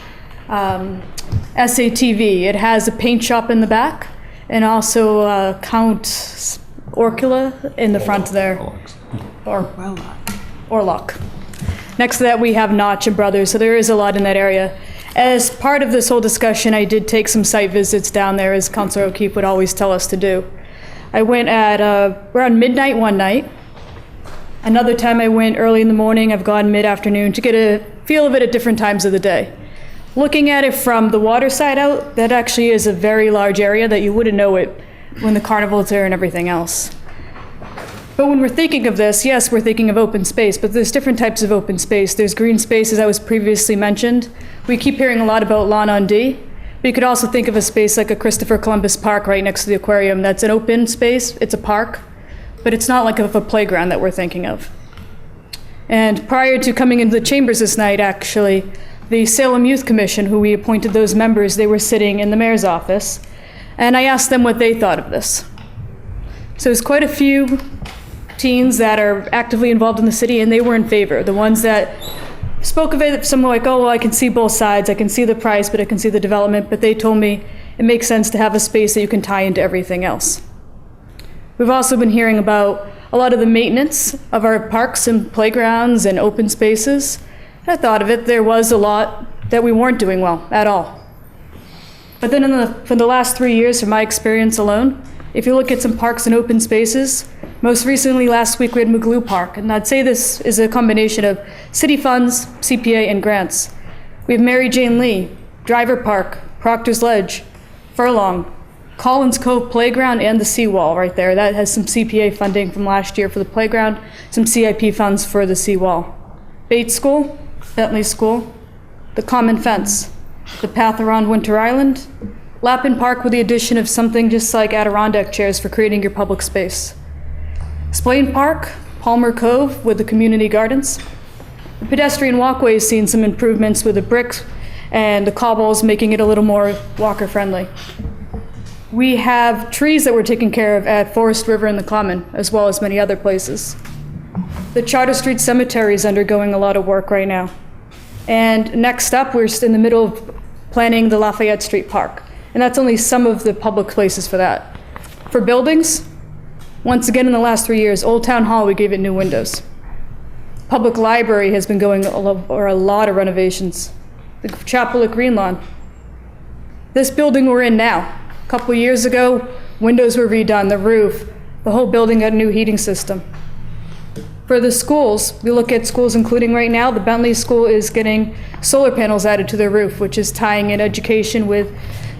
SATV. It has a paint shop in the back and also Count Orcula in the front there. Orlock. Next to that, we have Notch and Brothers, so there is a lot in that area. As part of this whole discussion, I did take some site visits down there, as Councilor O'Keefe would always tell us to do. I went at around midnight one night. Another time I went early in the morning. I've gone mid-afternoon to get a feel of it at different times of the day. Looking at it from the water side out, that actually is a very large area that you wouldn't know it when the carnival's there and everything else. But when we're thinking of this, yes, we're thinking of open space, but there's different types of open space. There's green space, as I was previously mentioned. We keep hearing a lot about Lawn on D, but you could also think of a space like a Christopher Columbus Park right next to the aquarium. That's an open space, it's a park, but it's not like a playground that we're thinking of. And prior to coming into the chambers this night, actually, the Salem Youth Commission, who we appointed those members, they were sitting in the mayor's office, and I asked them what they thought of this. So there's quite a few teens that are actively involved in the city, and they were in favor. The ones that spoke of it, some were like, oh, well, I can see both sides. I can see the price, but I can see the development. But they told me it makes sense to have a space that you can tie into everything else. We've also been hearing about a lot of the maintenance of our parks and playgrounds and open spaces. I thought of it, there was a lot that we weren't doing well at all. But then for the last 3 years, from my experience alone, if you look at some parks and open spaces, most recently last week we had Maglue Park, and I'd say this is a combination of city funds, CPA, and grants. We have Mary Jane Lee, Driver Park, Proctor's Ledge, Furlong, Collins Cove Playground, and the seawall right there. That has some CPA funding from last year for the playground, some CIP funds for the seawall. Bates School, Bentley School, the Common Fence, the path around Winter Island, Lappin Park with the addition of something just like Adirondack chairs for creating your public space. Splain Park, Palmer Cove with the community gardens. The pedestrian walkway has seen some improvements with the bricks and the cobbles, making it a little more walker-friendly. We have trees that were taken care of at Forest River and the Common, as well as many other places. The Charter Street Cemetery is undergoing a lot of work right now. And next up, we're in the middle of planning the Lafayette Street Park. And that's only some of the public places for that. For buildings, once again in the last 3 years, Old Town Hall, we gave it new windows. Public Library has been going over a lot of renovations. The chapel at Greenlawn. This building we're in now, a couple years ago, windows were redone, the roof, the whole building got a new heating system. For the schools, we look at schools including right now, the Bentley School is getting solar panels added to their roof, which is tying in education with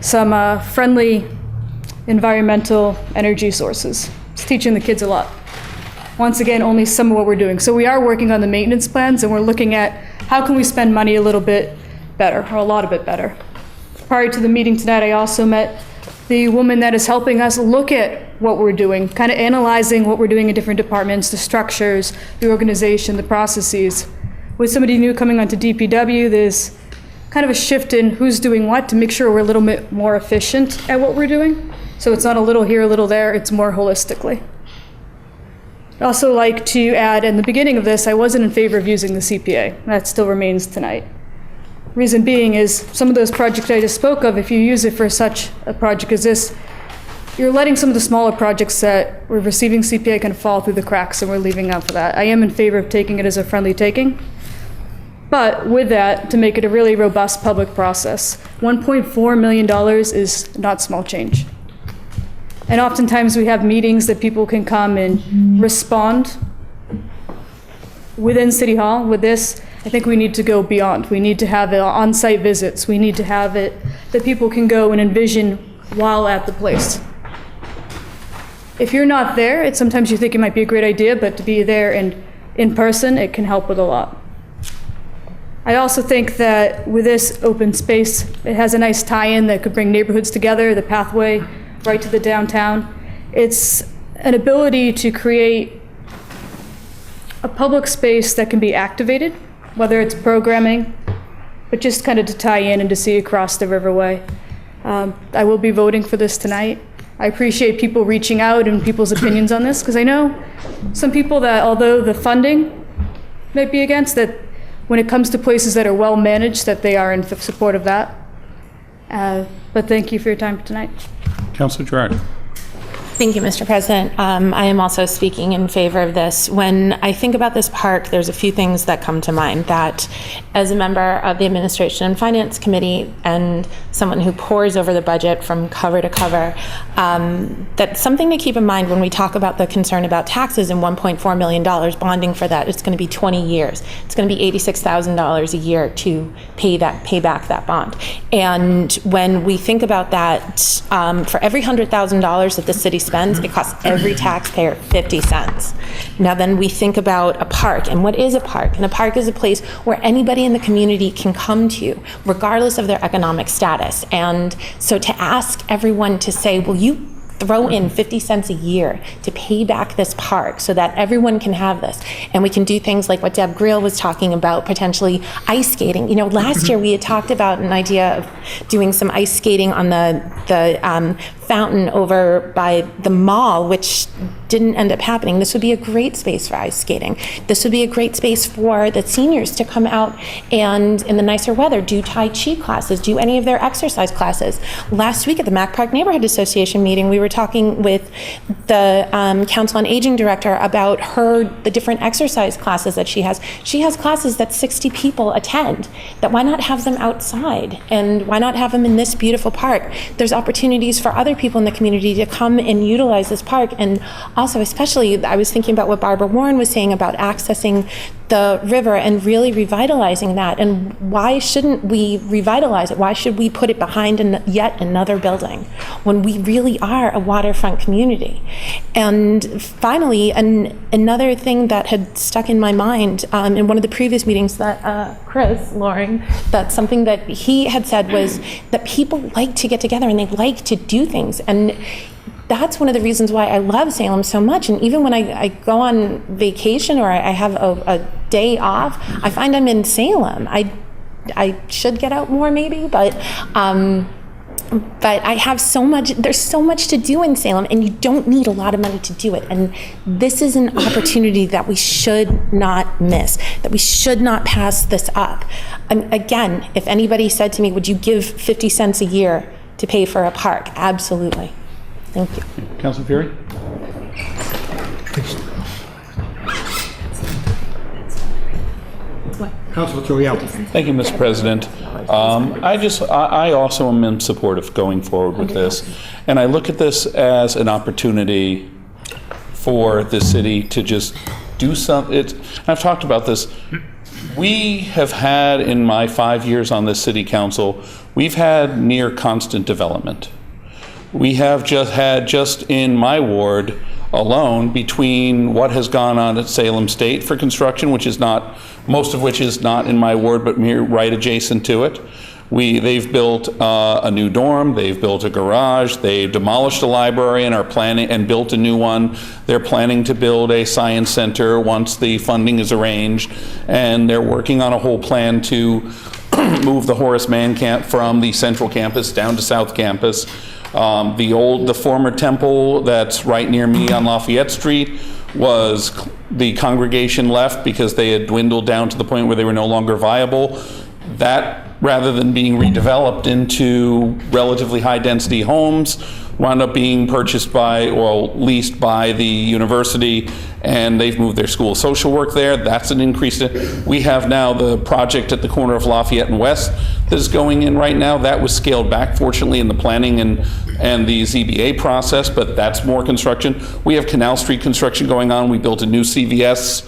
some friendly environmental energy sources. It's teaching the kids a lot. Once again, only some of what we're doing. So we are working on the maintenance plans, and we're looking at how can we spend money a little bit better, or a lot of it better. Prior to the meeting tonight, I also met the woman that is helping us look at what we're doing, kind of analyzing what we're doing in different departments, the structures, the organization, the processes. With somebody new coming onto DPW, there's kind of a shift in who's doing what to make sure we're a little bit more efficient at what we're doing. So it's not a little here, a little there, it's more holistically. I'd also like to add, in the beginning of this, I wasn't in favor of using the CPA. That still remains tonight. Reason being is some of those projects I just spoke of, if you use it for such a project as this, you're letting some of the smaller projects that we're receiving CPA kind of fall through the cracks, and we're leaving out for that. I am in favor of taking it as a friendly taking. But with that, to make it a really robust public process, $1.4 million is not small change. And oftentimes we have meetings that people can come and respond within City Hall. With this, I think we need to go beyond. We need to have on-site visits. We need to have it that people can go and envision while at the place. If you're not there, sometimes you think it might be a great idea, but to be there and in person, it can help with a lot. I also think that with this open space, it has a nice tie-in that could bring neighborhoods together, the pathway right to the downtown. It's an ability to create a public space that can be activated, whether it's programming, but just kind of to tie in and to see across the riverway. I will be voting for this tonight. I appreciate people reaching out and people's opinions on this, because I know some people that, although the funding might be against, that when it comes to places that are well managed, that they are in support of that. But thank you for your time tonight. Councilor Gerard. Thank you, Mr. President. I am also speaking in favor of this. When I think about this park, there's a few things that come to mind. That as a member of the Administration and Finance Committee and someone who pores over the budget from cover to cover, that's something to keep in mind when we talk about the concern about taxes and $1.4 million bonding for that. It's going to be 20 years. It's going to be $86,000 a year to pay back that bond. And when we think about that, for every $100,000 that the city spends, it costs every taxpayer 50 cents. Now then we think about a park, and what is a park? And a park is a place where anybody in the community can come to, regardless of their economic status. And so to ask everyone to say, will you throw in 50 cents a year to pay back this park so that everyone can have this. And we can do things like what Deb Greel was talking about, potentially ice skating. You know, last year we had talked about an idea of doing some ice skating on the fountain over by the mall, which didn't end up happening. This would be a great space for ice skating. This would be a great space for the seniors to come out and, in the nicer weather, do Tai Chi classes, do any of their exercise classes. Last week at the Mac Park Neighborhood Association meeting, we were talking with the Council on Aging director about the different exercise classes that she has. She has classes that 60 people attend. That why not have them outside? And why not have them in this beautiful park? There's opportunities for other people in the community to come and utilize this park. And also, especially, I was thinking about what Barbara Warren was saying about accessing the river and really revitalizing that. And why shouldn't we revitalize it? Why should we put it behind yet another building when we really are a waterfront community? And finally, another thing that had stuck in my mind in one of the previous meetings that Chris Loring, that's something that he had said was that people like to get together and they like to do things. And that's one of the reasons why I love Salem so much. And even when I go on vacation or I have a day off, I find I'm in Salem. I should get out more maybe, but I have so much, there's so much to do in Salem, and you don't need a lot of money to do it. And this is an opportunity that we should not miss, that we should not pass this up. Again, if anybody said to me, would you give 50 cents a year to pay for a park? Absolutely. Thank you. Councilor Fury? Councilor Torriello. Thank you, Mr. President. I also am in support of going forward with this. And I look at this as an opportunity for the city to just do something. I've talked about this. We have had, in my 5 years on this city council, we've had near constant development. We have just in my ward alone, between what has gone on at Salem State for construction, which is not, most of which is not in my ward, but right adjacent to it. They've built a new dorm, they've built a garage, they've demolished a library and are planning, and built a new one. They're planning to build a science center once the funding is arranged, and they're working on a whole plan to move the Horace Mann camp from the central campus down to South Campus. The former temple that's right near me on Lafayette Street the congregation left because they had dwindled down to the point where they were no longer viable. That, rather than being redeveloped into relatively high-density homes, wound up being purchased leased by the university, and they've moved their school of social work there. That's an increase. We have now the project at the corner of Lafayette and West that is going in right now. That was scaled back, fortunately, in the planning and the ZBA process, but that's more construction. We have Canal Street construction going on. We built a new CVS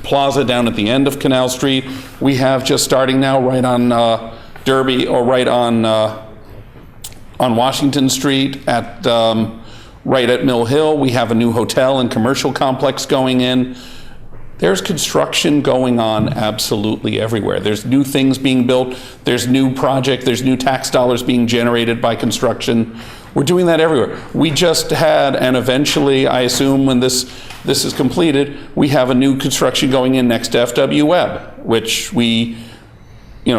plaza down at the end of Canal Street. We have just starting now right on Derby, or right on Washington Street at right at Mill Hill. We have a new hotel and commercial complex going in. There's construction going on absolutely everywhere. There's new things being built. There's new projects. There's new tax dollars being generated by construction. We're doing that everywhere. We just had, and eventually, I assume when this is completed, we have a new construction going in next to FW Webb, which we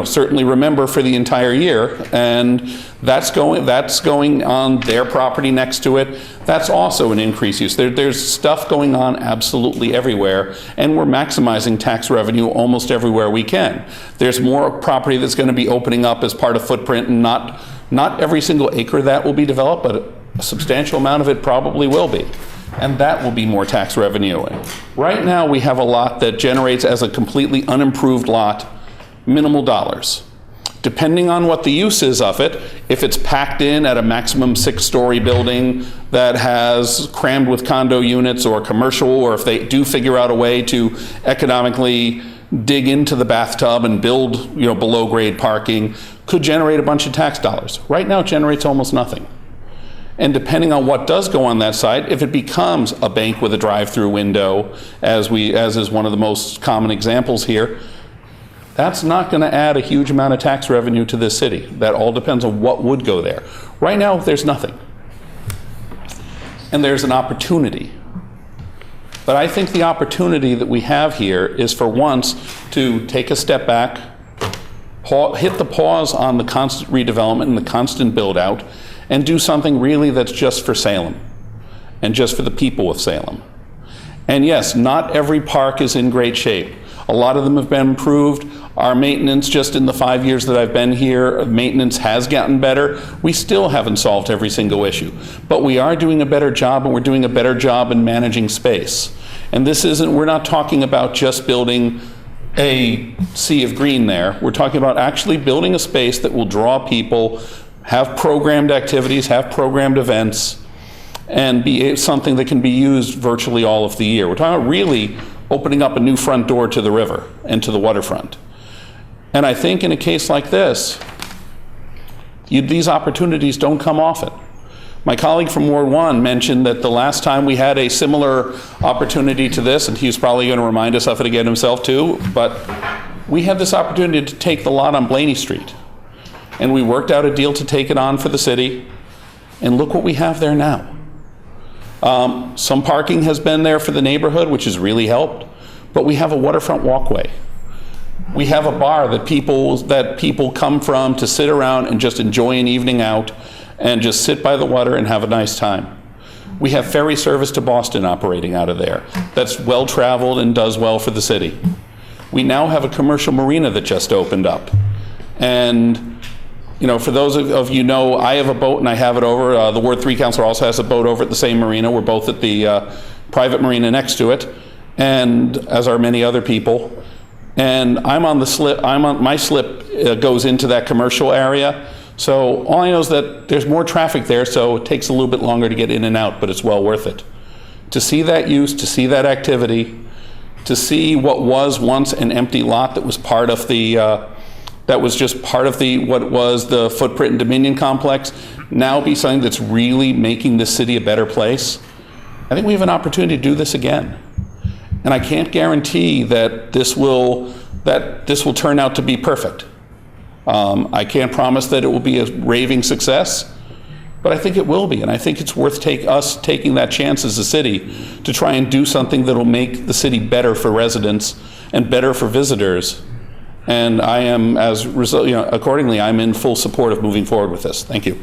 certainly remember for the entire year. And that's going on their property next to it. That's also an increased use. There's stuff going on absolutely everywhere, and we're maximizing tax revenue almost everywhere we can. There's more property that's going to be opening up as part of footprint, and not every single acre of that will be developed, but a substantial amount of it probably will be. And that will be more tax revenue. Right now, we have a lot that generates, as a completely unimproved lot, minimal dollars. Depending on what the use is of it, if it's packed in at a maximum 6-story building that has crammed with condo units or commercial, or if they do figure out a way to economically dig into the bathtub and build, below grade parking, could generate a bunch of tax dollars. Right now, it generates almost nothing. And depending on what does go on that site, if it becomes a bank with a drive-through window, as is one of the most common examples here, that's not going to add a huge amount of tax revenue to this city. That all depends on what would go there. Right now, there's nothing. And there's an opportunity. But I think the opportunity that we have here is, for once, to take a step back, hit the pause on the constant redevelopment and the constant build-out, and do something really that's just for Salem and just for the people of Salem. And yes, not every park is in great shape. A lot of them have been improved. Our maintenance, just in the 5 years that I've been here, maintenance has gotten better. We still haven't solved every single issue, but we are doing a better job, and we're doing a better job in managing space. And we're not talking about just building a sea of green there. We're talking about actually building a space that will draw people, have programmed activities, have programmed events, and be something that can be used virtually all of the year. We're talking about really opening up a new front door to the river and to the waterfront. And I think in a case like this, these opportunities don't come often. My colleague from Ward 1 mentioned that the last time we had a similar opportunity to this, and he's probably going to remind us of it again himself too, but we had this opportunity to take the lot on Blaney Street. And we worked out a deal to take it on for the city, and look what we have there now. Some parking has been there for the neighborhood, which has really helped, but we have a waterfront walkway. We have a bar that people come from to sit around and just enjoy an evening out and just sit by the water and have a nice time. We have ferry service to Boston operating out of there. That's well-traveled and does well for the city. We now have a commercial marina that just opened up. And for those of you know, I have a boat and I have it over. The Ward 3 councilor also has a boat over at the same marina. We're both at the private marina next to it, and as are many other people. And I'm on the slip. My slip goes into that commercial area. So all I know is that there's more traffic there, so it takes a little bit longer to get in and out, but it's well worth it. To see that use, to see that activity, to see what was once an empty lot that was part of the that was just part of what was the Footprint and Dominion complex, now be something that's really making this city a better place. I think we have an opportunity to do this again. And I can't guarantee that this will turn out to be perfect. I can't promise that it will be a raving success, but I think it will be. And I think it's worth us taking that chance as a city to try and do something that will make the city better for residents and better for visitors. And I am, accordingly, I'm in full support of moving forward with this. Thank you.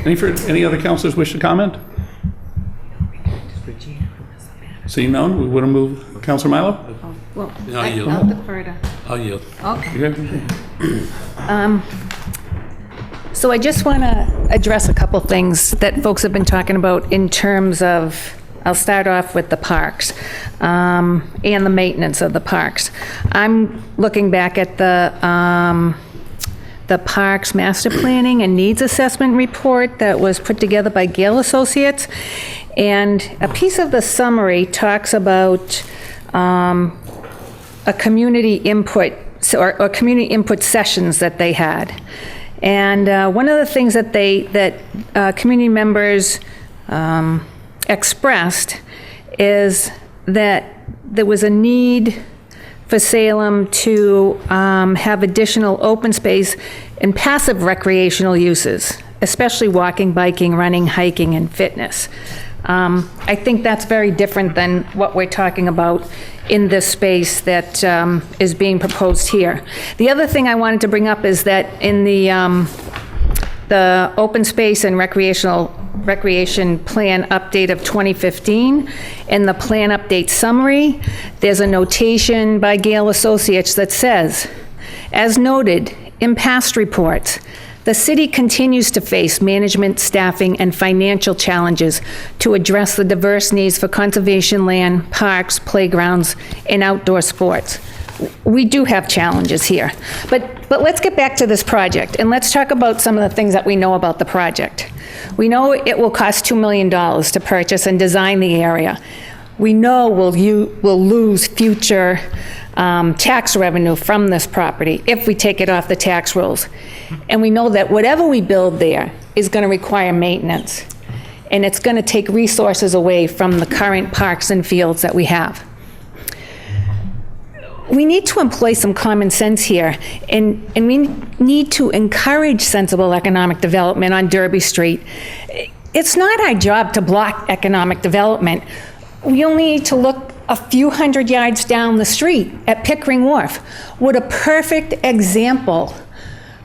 Any other councilors wish to comment? Seeing none, we want to move. Councilor Milo? Well, I'll yield. I'll defer to. I'll yield. Okay. So I just want to address a couple things that folks have been talking about in terms of, I'll start off with the parks and the maintenance of the parks. I'm looking back at the Parks Master Planning and Needs Assessment Report that was put together by Gale Associates. And a piece of the summary talks about a community input, or community input sessions that they had. And one of the things that community members expressed is that there was a need for Salem to have additional open space and passive recreational uses, especially walking, biking, running, hiking, and fitness. I think that's very different than what we're talking about in this space that is being proposed here. The other thing I wanted to bring up is that in the open space and recreation plan update of 2015, in the plan update summary, there's a notation by Gale Associates that says, as noted in past reports, the city continues to face management, staffing, and financial challenges to address the diverse needs for conservation land, parks, playgrounds, and outdoor sports. We do have challenges here. But let's get back to this project, and let's talk about some of the things that we know about the project. We know it will cost $2 million to purchase and design the area. We know we'll lose future tax revenue from this property if we take it off the tax rolls. And we know that whatever we build there is going to require maintenance, and it's going to take resources away from the current parks and fields that we have. We need to employ some common sense here, and we need to encourage sensible economic development on Derby Street. It's not our job to block economic development. We only need to look a few hundred yards down the street at Pickering Wharf. What a perfect example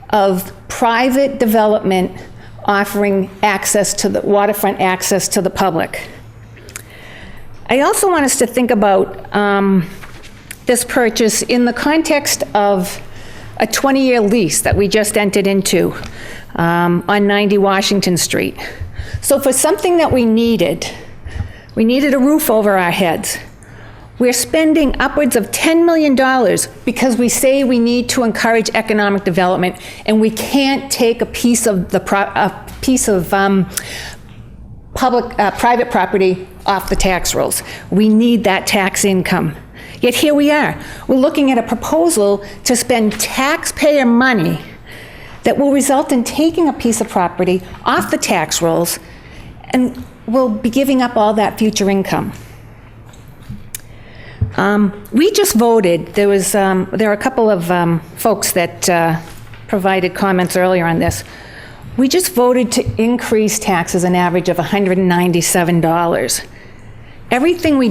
of private development offering access to the waterfront access to the public. I also want us to think about this purchase in the context of a 20-year lease that we just entered into on 90 Washington Street. So for something that we needed a roof over our heads. We're spending upwards of $10 million because we say we need to encourage economic development, and we can't take a piece of private property off the tax rolls. We need that tax income. Yet here we are. We're looking at a proposal to spend taxpayer money that will result in taking a piece of property off the tax rolls, and we'll be giving up all that future income. We just voted. There are a couple of folks that provided comments earlier on this. We just voted to increase taxes an average of $197. Everything we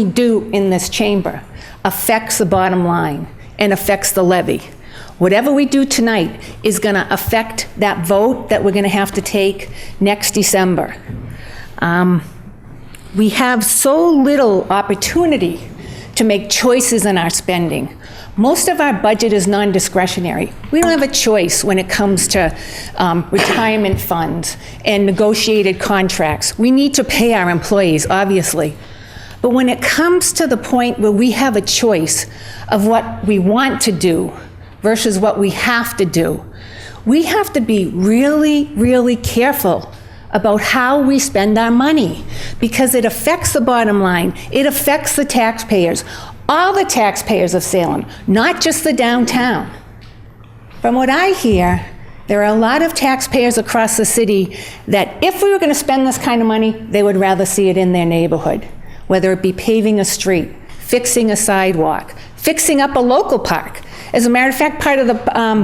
do in this chamber affects the bottom line and affects the levy. Whatever we do tonight is going to affect that vote that we're going to have to take next December. We have so little opportunity to make choices in our spending. Most of our budget is non-discretionary. We don't have a choice when it comes to retirement funds and negotiated contracts. We need to pay our employees, obviously. But when it comes to the point where we have a choice of what we want to do versus what we have to do, we have to be really, really careful about how we spend our money, because it affects the bottom line. It affects the taxpayers, all the taxpayers of Salem, not just the downtown. From what I hear, there are a lot of taxpayers across the city that if we were going to spend this kind of money, they would rather see it in their neighborhood, whether it be paving a street, fixing a sidewalk, fixing up a local park. As a matter of fact, part of the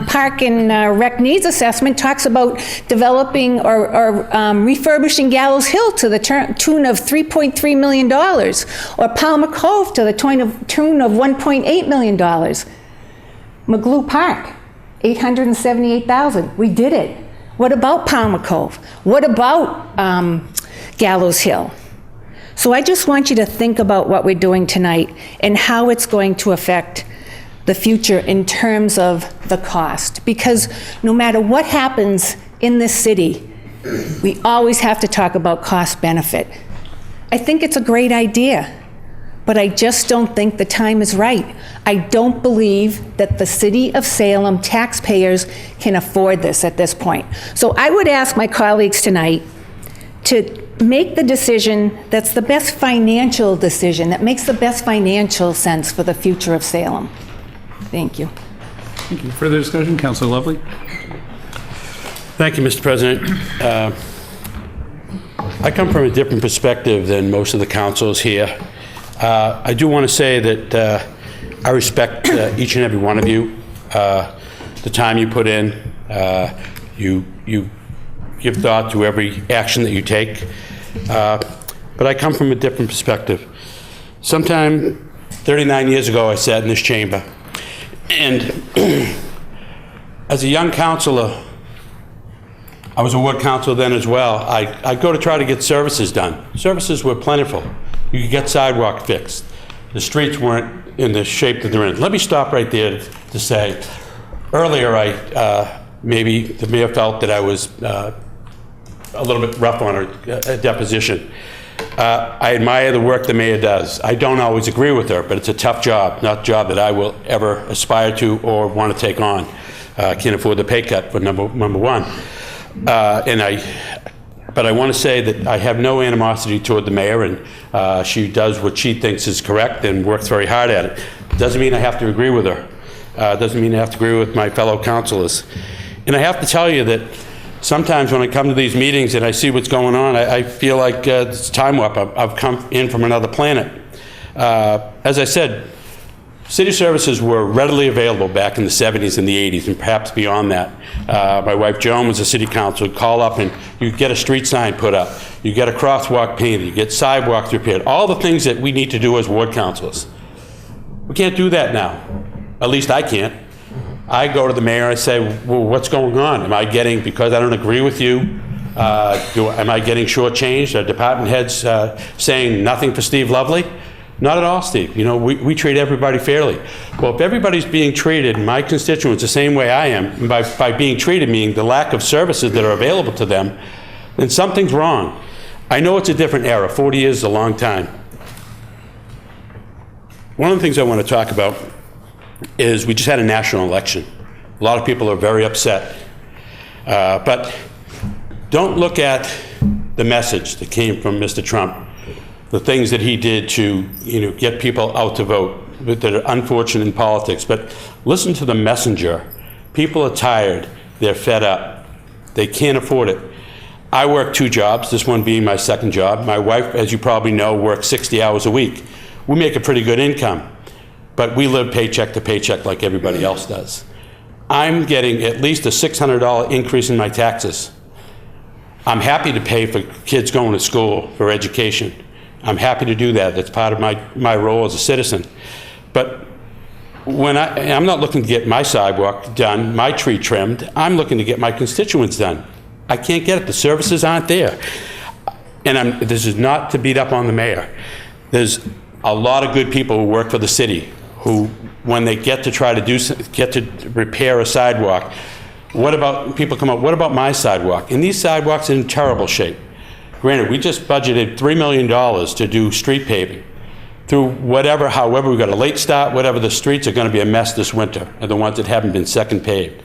Park and Rec Needs Assessment talks about developing or refurbishing Gallows Hill to the tune of $3.3 million, or Palmer Cove to the tune of $1.8 million. McGlew Park, $878,000. We did it. What about Palmer Cove? What about Gallows Hill? So I just want you to think about what we're doing tonight and how it's going to affect the future in terms of the cost. Because no matter what happens in this city, we always have to talk about cost benefit. I think it's a great idea, but I just don't think the time is right. I don't believe that the city of Salem taxpayers can afford this at this point. So I would ask my colleagues tonight to make the decision that's the best financial decision, that makes the best financial sense for the future of Salem. Thank you. Thank you. Further discussion? Councilor Lovely. Thank you, Mr. President. I come from a different perspective than most of the councils here. I do want to say that I respect each and every one of you, the time you put in. You give thought to every action that you take. but I come from a different perspective. Sometime 39 years ago, I sat in this chamber, and as a young councilor, I was a ward councilor then as well, I go to try to get services done. Services were plentiful. You could get sidewalk fixed. The streets weren't in the shape that they're in. Let me stop right there to say, earlier maybe the mayor felt that I was a little bit rough on her deposition. I admire the work the mayor does. I don't always agree with her, but it's a tough job, not a job that I will ever aspire to or want to take on. I can't afford the pay cut for number one. But I want to say that I have no animosity toward the mayor, and she does what she thinks is correct and works very hard at it. Doesn't mean I have to agree with her. Doesn't mean I have to agree with my fellow councilors. And I have to tell you that sometimes when I come to these meetings and I see what's going on, I feel like it's time warp. I've come in from another planet. As I said, city services were readily available back in the 70s and the 80s, and perhaps beyond that. My wife Joan was a city councilor. You'd call up and you get a street sign put up. You get a crosswalk painted. You get sidewalks repaired. All the things that we need to do as ward councilors. We can't do that now. At least I can't. I go to the mayor and I say, well, what's going on? Am I getting, because I don't agree with you, am I getting shortchanged? Are department heads saying nothing for Steve Lovely? Not at all, Steve. You know, we treat everybody fairly. Well, if everybody's being treated, my constituents, the same way I am, and by being treated meaning the lack of services that are available to them, then something's wrong. I know it's a different era. 40 years is a long time. One of the things I want to talk about is we just had a national election. A lot of people are very upset. But don't look at the message that came from Mr. Trump, the things that he did to get people out to vote that are unfortunate in politics. But listen to the messenger. People are tired. They're fed up. They can't afford it. I work 2 jobs, this one being my second job. My wife, as you probably know, works 60 hours a week. We make a pretty good income, but we live paycheck to paycheck like everybody else does. I'm getting at least a $600 increase in my taxes. I'm happy to pay for kids going to school for education. I'm happy to do that. That's part of my role as a citizen. But when I'm not looking to get my sidewalk done, my tree trimmed, I'm looking to get my constituents done. I can't get it. The services aren't there. And this is not to beat up on the mayor. There's a lot of good people who work for the city who, when they get to repair a sidewalk, people come up, what about my sidewalk? And these sidewalks are in terrible shape. Granted, we just budgeted $3 million to do street paving. Through however, we got a late start, whatever, the streets are going to be a mess this winter, and the ones that haven't been second paved.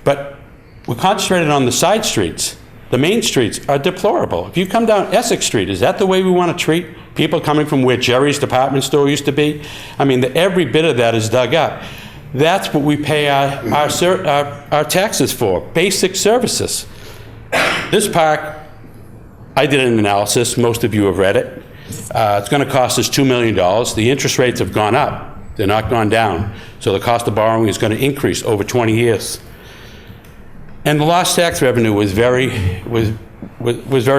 But we're concentrated on the side streets. The main streets are deplorable. If you come down Essex Street, is that the way we want to treat people coming from where Jerry's department store used to be? I mean, every bit of that is dug up. That's what we pay our taxes for, basic services. This park, I did an analysis, most of you have read it. It's going to cost us $2 million. The interest rates have gone up, they're not gone down. So the cost of borrowing is going to increase over 20 years. And the lost tax revenue was very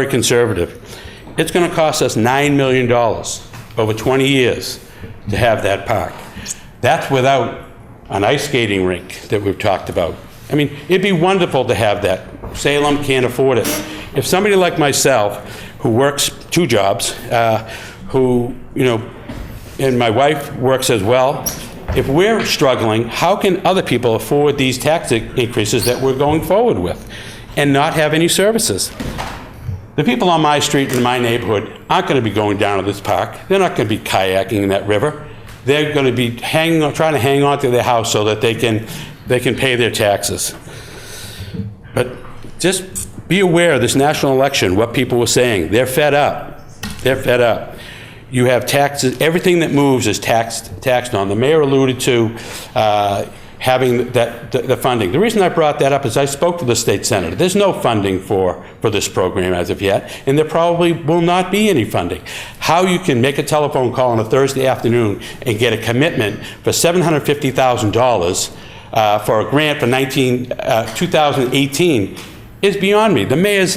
conservative. It's going to cost us $9 million over 20 years to have that park. That's without an ice skating rink that we've talked about. I mean, it'd be wonderful to have that. Salem can't afford it. If somebody like myself, who works 2 jobs, and my wife works as well, if we're struggling, how can other people afford these tax increases that we're going forward with and not have any services? The people on my street in my neighborhood aren't going to be going down to this park. They're not going to be kayaking in that river. They're going to be trying to hang on to their house so that they can pay their taxes. But just be aware of this national election, what people were saying. They're fed up. They're fed up. You have taxes, everything that moves is taxed on. The mayor alluded to having the funding. The reason I brought that up is I spoke to the state senator. There's no funding for this program as of yet, and there probably will not be any funding. How you can make a telephone call on a Thursday afternoon and get a commitment for $750,000 for a grant for 2018 is beyond me. The mayor's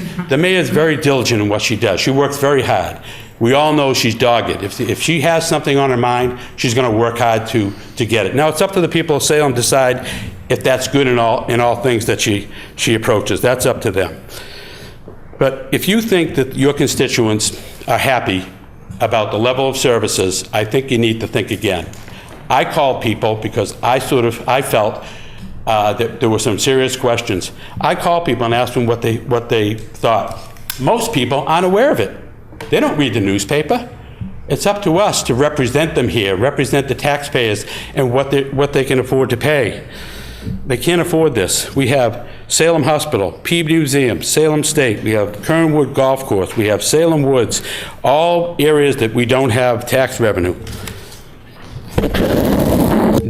very diligent in what she does. She works very hard. We all know she's dogged. If she has something on her mind, she's going to work hard to get it. Now, it's up to the people of Salem to decide if that's good in all things that she approaches. That's up to them. But if you think that your constituents are happy about the level of services, I think you need to think again. I called people because I felt that there were some serious questions. I called people and asked them what they thought. Most people aren't aware of it. They don't read the newspaper. It's up to us to represent them here, represent the taxpayers and what they can afford to pay. They can't afford this. We have Salem Hospital, Peabody Museum, Salem State, we have Kernwood Golf Course, we have Salem Woods, all areas that we don't have tax revenue.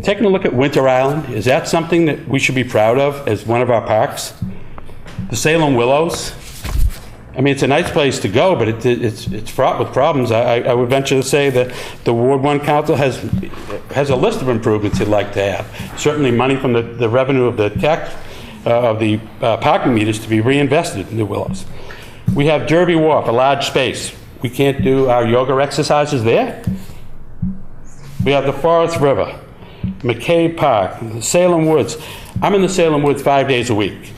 Taking a look at Winter Island, is that something that we should be proud of as one of our parks? The Salem Willows, I mean, it's a nice place to go, but it's fraught with problems. I would venture to say that the Ward 1 Council has a list of improvements they'd like to have. Certainly money from the revenue of the tax, of the parking meters to be reinvested in the Willows. We have Derby Wharf, a large space. We can't do our yoga exercises there. We have the Forest River, McCabe Park, the Salem Woods. I'm in the Salem Woods 5 days a week.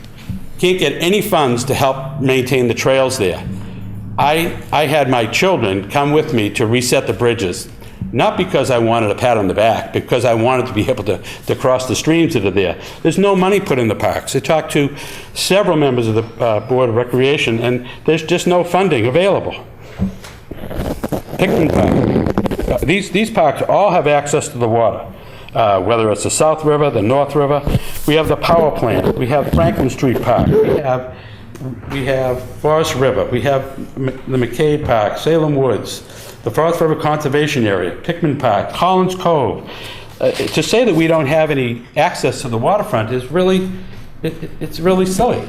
Can't get any funds to help maintain the trails there. I had my children come with me to reset the bridges, not because I wanted a pat on the back, because I wanted to be able to cross the streams that are there. There's no money put in the parks. I talked to several members of the Board of Recreation, and there's just no funding available. Hickman Park. These parks all have access to the water. Whether it's the South River, the North River, we have the power plant, we have Franklin Street Park, we have Forest River, we have the McCabe Park, Salem Woods, the Forest River Conservation Area, Pickman Park, Collins Cove. To say that we don't have any access to the waterfront is really, it's really silly.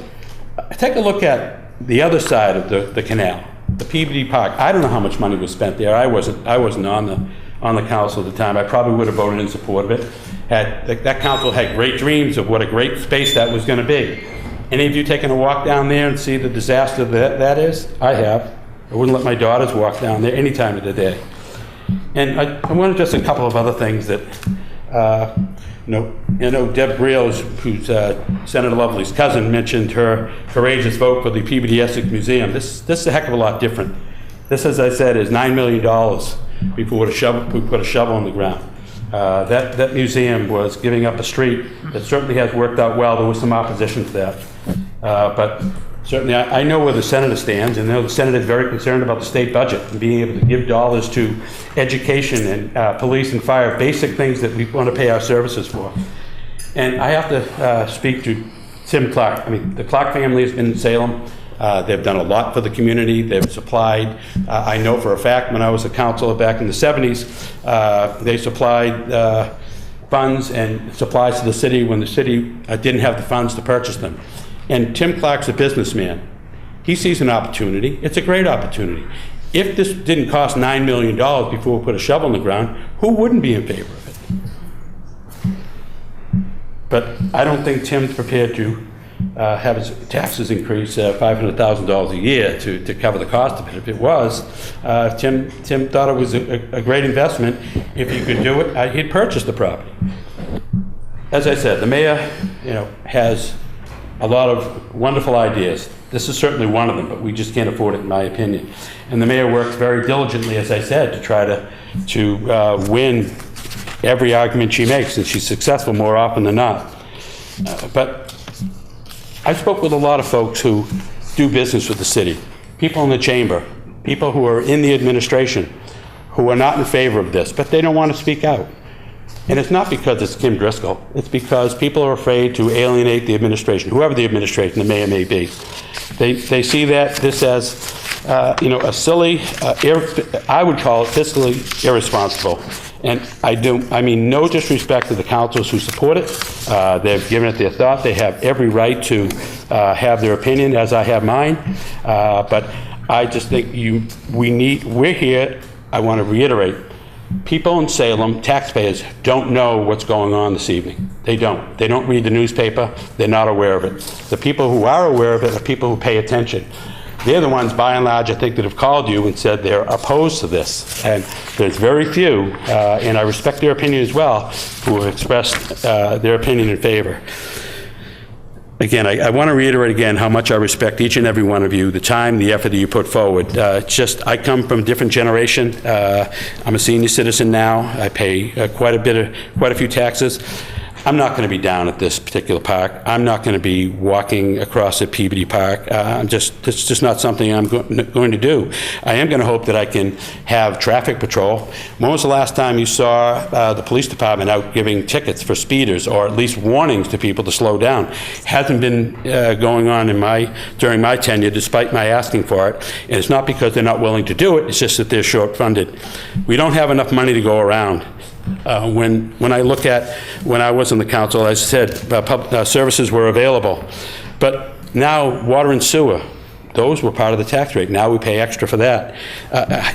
Take a look at the other side of the canal, the Peabody Park. I don't know how much money was spent there. I wasn't on the council at the time. I probably would have voted in support of it. That council had great dreams of what a great space that was going to be. Any of you taken a walk down there and see the disaster that is? I have. I wouldn't let my daughters walk down there any time of the day. And I wanted just a couple of other things that, Deb Greals, who's Senator Lovely's cousin, mentioned her courageous vote for the Peabody Essex Museum. This is a heck of a lot different. This, as I said, is $9 million before we put a shovel in the ground. That museum was giving up a street that certainly has worked out well. There was some opposition to that. But certainly I know where the senator stands, and I know the senator is very concerned about the state budget and being able to give dollars to education and police and fire, basic things that we want to pay our services for. And I have to speak to Tim Clark. I mean, the Clark family has been in Salem. They've done a lot for the community. They've supplied, I know for a fact, when I was a councilor back in the 70s, they supplied funds and supplies to the city when the city didn't have the funds to purchase them. And Tim Clark's a businessman. He sees an opportunity. It's a great opportunity. If this didn't cost $9 million before we put a shovel in the ground, who wouldn't be in favor of it? But I don't think Tim's prepared to have his taxes increase $500,000 a year to cover the cost of it. If it was, Tim thought it was a great investment. If he could do it, he'd purchase the property. As I said, the mayor, has a lot of wonderful ideas. This is certainly one of them, but we just can't afford it, in my opinion. And the mayor works very diligently, as I said, to try to win every argument she makes, and she's successful more often than not. But I spoke with a lot of folks who do business with the city, people in the chamber, people who are in the administration, who are not in favor of this, but they don't want to speak out. And it's not because it's Kim Driscoll. It's because people are afraid to alienate the administration, whoever the administration, the mayor may be. They see this as, a silly, I would call it fiscally irresponsible. And I mean no disrespect to the councils who support it. They've given it their thought. They have every right to have their opinion, as I have mine. But I just think we're here, I want to reiterate, people in Salem, taxpayers, don't know what's going on this evening. They don't. They don't read the newspaper. They're not aware of it. The people who are aware of it are people who pay attention. They're the ones, by and large, I think, that have called you and said they're opposed to this. And there's very few, and I respect their opinion as well, who have expressed their opinion in favor. Again, I want to reiterate again how much I respect each and every one of you, the time, the effort that you put forward. I come from a different generation. I'm a senior citizen now. I pay quite a few taxes. I'm not going to be down at this particular park. I'm not going to be walking across at Peabody Park. It's just not something I'm going to do. I am going to hope that I can have traffic patrol. When was the last time you saw the police department out giving tickets for speeders, or at least warnings to people to slow down? Hasn't been going on during my tenure, despite my asking for it. And it's not because they're not willing to do it. It's just that they're short-funded. We don't have enough money to go around. When I look at when I was on the council, as I said, services were available. But now water and sewer, those were part of the tax rate. Now we pay extra for that.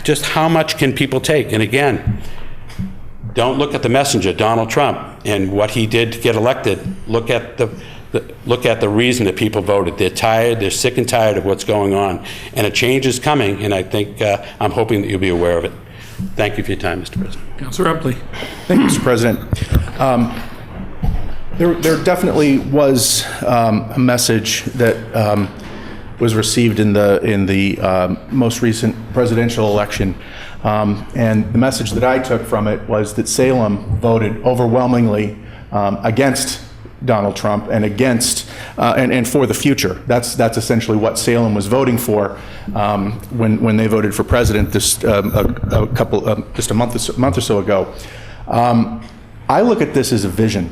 Just how much can people take? And again, don't look at the messenger, Donald Trump, and what he did to get elected. Look at the reason that people voted. They're tired, they're sick and tired of what's going on. And a change is coming, and I think, I'm hoping that you'll be aware of it. Thank you for your time, Mr. President. Councilor Epley. Thank you, Mr. President. There definitely was a message that was received in the most recent presidential election, and the message that I took from it was that Salem voted overwhelmingly against Donald Trump and against and for the future. That's essentially what Salem was voting for when they voted for president just a month or so ago. I look at this as a vision.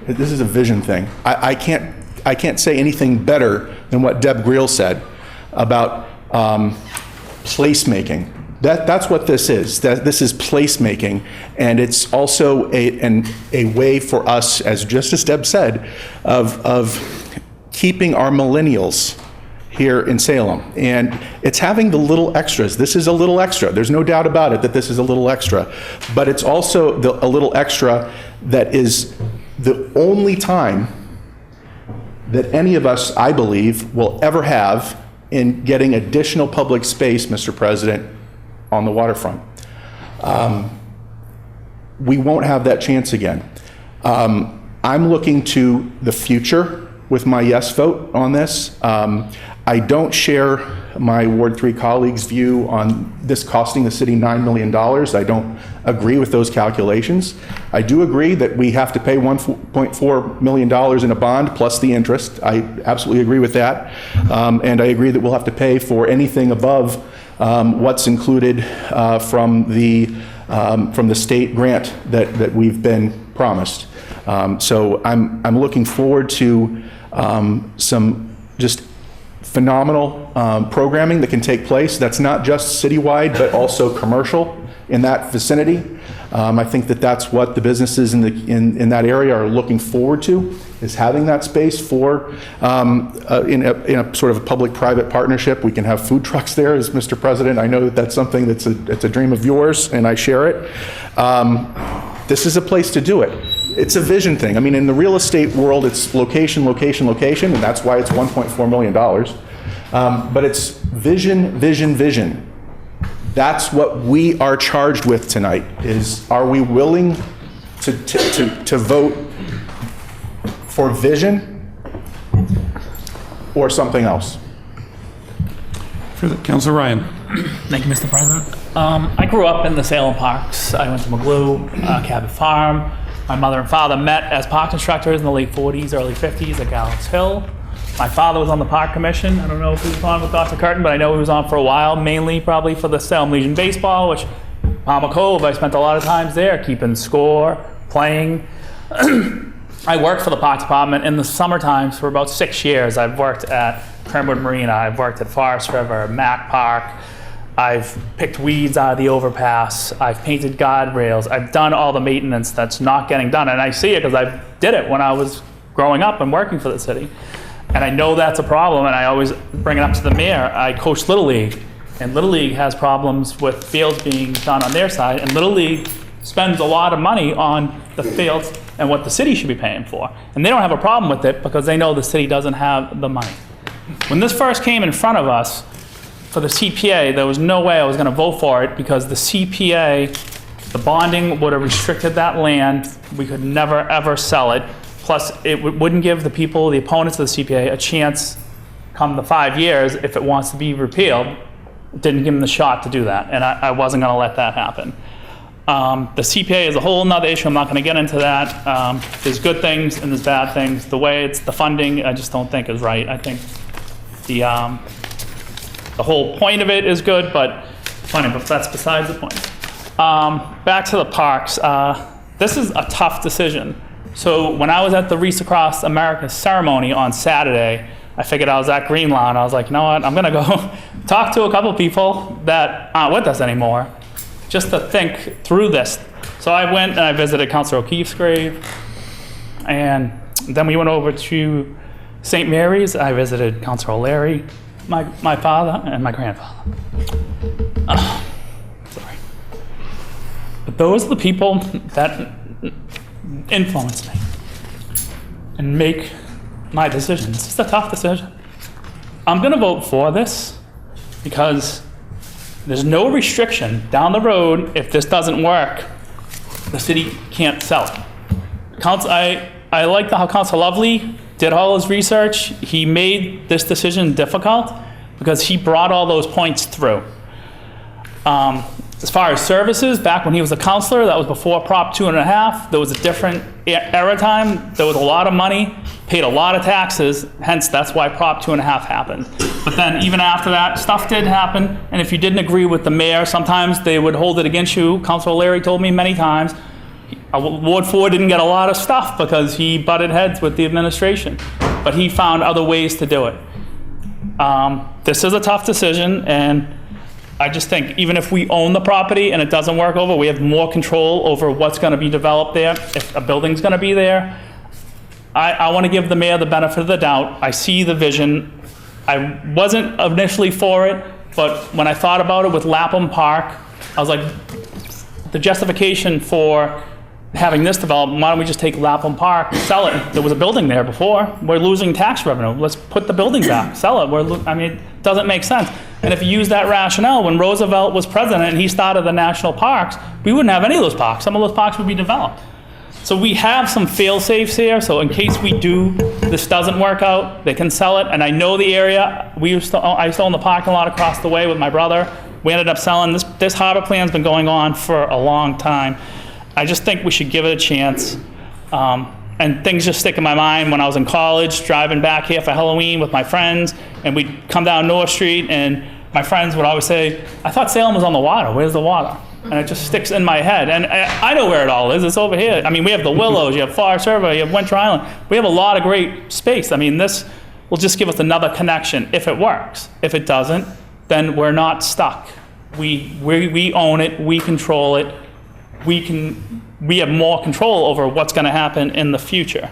This is a vision thing. I can't say anything better than what Deb Greel said about placemaking. That's what this is. This is placemaking, and it's also a way for us, as Deb said, of keeping our millennials here in Salem. And it's having the little extras. This is a little extra. There's no doubt about it that this is a little extra. But it's also a little extra that is the only time that any of us, I believe, will ever have in getting additional public space, Mr. President, on the waterfront. We won't have that chance again. I'm looking to the future with my yes vote on this. I don't share my Ward 3 colleagues' view on this costing the city $9 million. I don't agree with those calculations. I do agree that we have to pay $1.4 million in a bond plus the interest. I absolutely agree with that. And I agree that we'll have to pay for anything above what's included from the state grant that we've been promised. So I'm looking forward to some just phenomenal programming that can take place. That's not just citywide, but also commercial in that vicinity. I think that's what the businesses in that area are looking forward to, is having that space for in a sort of a public-private partnership. We can have food trucks there, as Mr. President. I know that's something that's a dream of yours, and I share it. This is a place to do it. It's a vision thing. I mean, in the real estate world, it's location, location, location, and that's why it's $1.4 million. But it's vision, vision, vision. That's what we are charged with tonight, is are we willing to vote for vision or something else? Councilor Ryan. Thank you, Mr. President. I grew up in the Salem parks. I went to McGlue, Cabot Farm. My mother and father met as park instructors in the late 40s, early 50s at Gallows Hill. My father was on the park commission. I don't know if he was on with Dr. Curtin, but I know he was on for a while, mainly probably for the Salem Legion baseball, which Palmer Cove, I spent a lot of times there, keeping score, playing. I worked for the park department in the summer times for about 6 years. I've worked at Kernwood Marina, I've worked at Forest River, Mack Park. I've picked weeds out of the overpass. I've painted guardrails. I've done all the maintenance that's not getting done. And I see it because I did it when I was growing up and working for the city. And I know that's a problem, and I always bring it up to the mayor. I coach Little League, and Little League has problems with fields being done on their side, and Little League spends a lot of money on the fields and what the city should be paying for. And they don't have a problem with it because they know the city doesn't have the money. When this first came in front of us for the CPA, there was no way I was going to vote for it because the CPA, the bonding would have restricted that land. We could never, ever sell it. Plus, it wouldn't give the people, the opponents of the CPA, a chance come the 5 years if it wants to be repealed. It didn't give them the shot to do that, and I wasn't going to let that happen. The CPA is a whole nother issue. I'm not going to get into that. There's good things and there's bad things. The way it's the funding, I just don't think is right. I think the whole point of it is good, but funny, but that's besides the point. Back to the parks. This is a tough decision. So when I was at the Wreaths Across America ceremony on Saturday, I figured I was at Green Lawn. I was like, you know what? I'm going to go talk to a couple people that aren't with us anymore, just to think through this. So I went and I visited Councilor O'Keefe's grave, and then we went over to St. Mary's. I visited Councilor O'Leary, my father, and my grandfather. Sorry. But those are the people that influence me and make my decision. It's just a tough decision. I'm going to vote for this because there's no restriction down the road. If this doesn't work, the city can't sell it. I like how Councilor Lovely did all his research. He made this decision difficult because he brought all those points through. As far as services, back when he was a councilor, that was before Prop 2.5. There was a different era time. There was a lot of money, paid a lot of taxes, hence that's why Prop 2.5 happened. But then even after that, stuff did happen, and if you didn't agree with the mayor, sometimes they would hold it against you. Councilor Larry told me many times, Ward 4 didn't get a lot of stuff because he butted heads with the administration, but he found other ways to do it. This is a tough decision, and I just think even if we own the property and it doesn't work over, we have more control over what's going to be developed there, if a building's going to be there. I want to give the mayor the benefit of the doubt. I see the vision. I wasn't initially for it, but when I thought about it with Lapham Park, I was like, the justification for having this development, why don't we just take Lapham Park, sell it? There was a building there before. We're losing tax revenue. Let's put the building back, sell it. I mean, it doesn't make sense. And if you use that rationale, when Roosevelt was president and he started the national parks, we wouldn't have any of those parks. Some of those parks would be developed. So we have some fail-safes here, so in case this doesn't work out, they can sell it. And I know the area. I used to own the parking lot across the way with my brother. We ended up selling. This harbor plan's been going on for a long time. I just think we should give it a chance. And things just stick in my mind when I was in college, driving back here for Halloween with my friends, and we'd come down North Street, and my friends would always say, I thought Salem was on the water. Where's the water? And it just sticks in my head. And I know where it all is. It's over here. I mean, we have the Willows, you have Forest River, you have Winter Island. We have a lot of great space. I mean, this will just give us another connection if it works. If it doesn't, then we're not stuck. We own it, we control it. We have more control over what's going to happen in the future.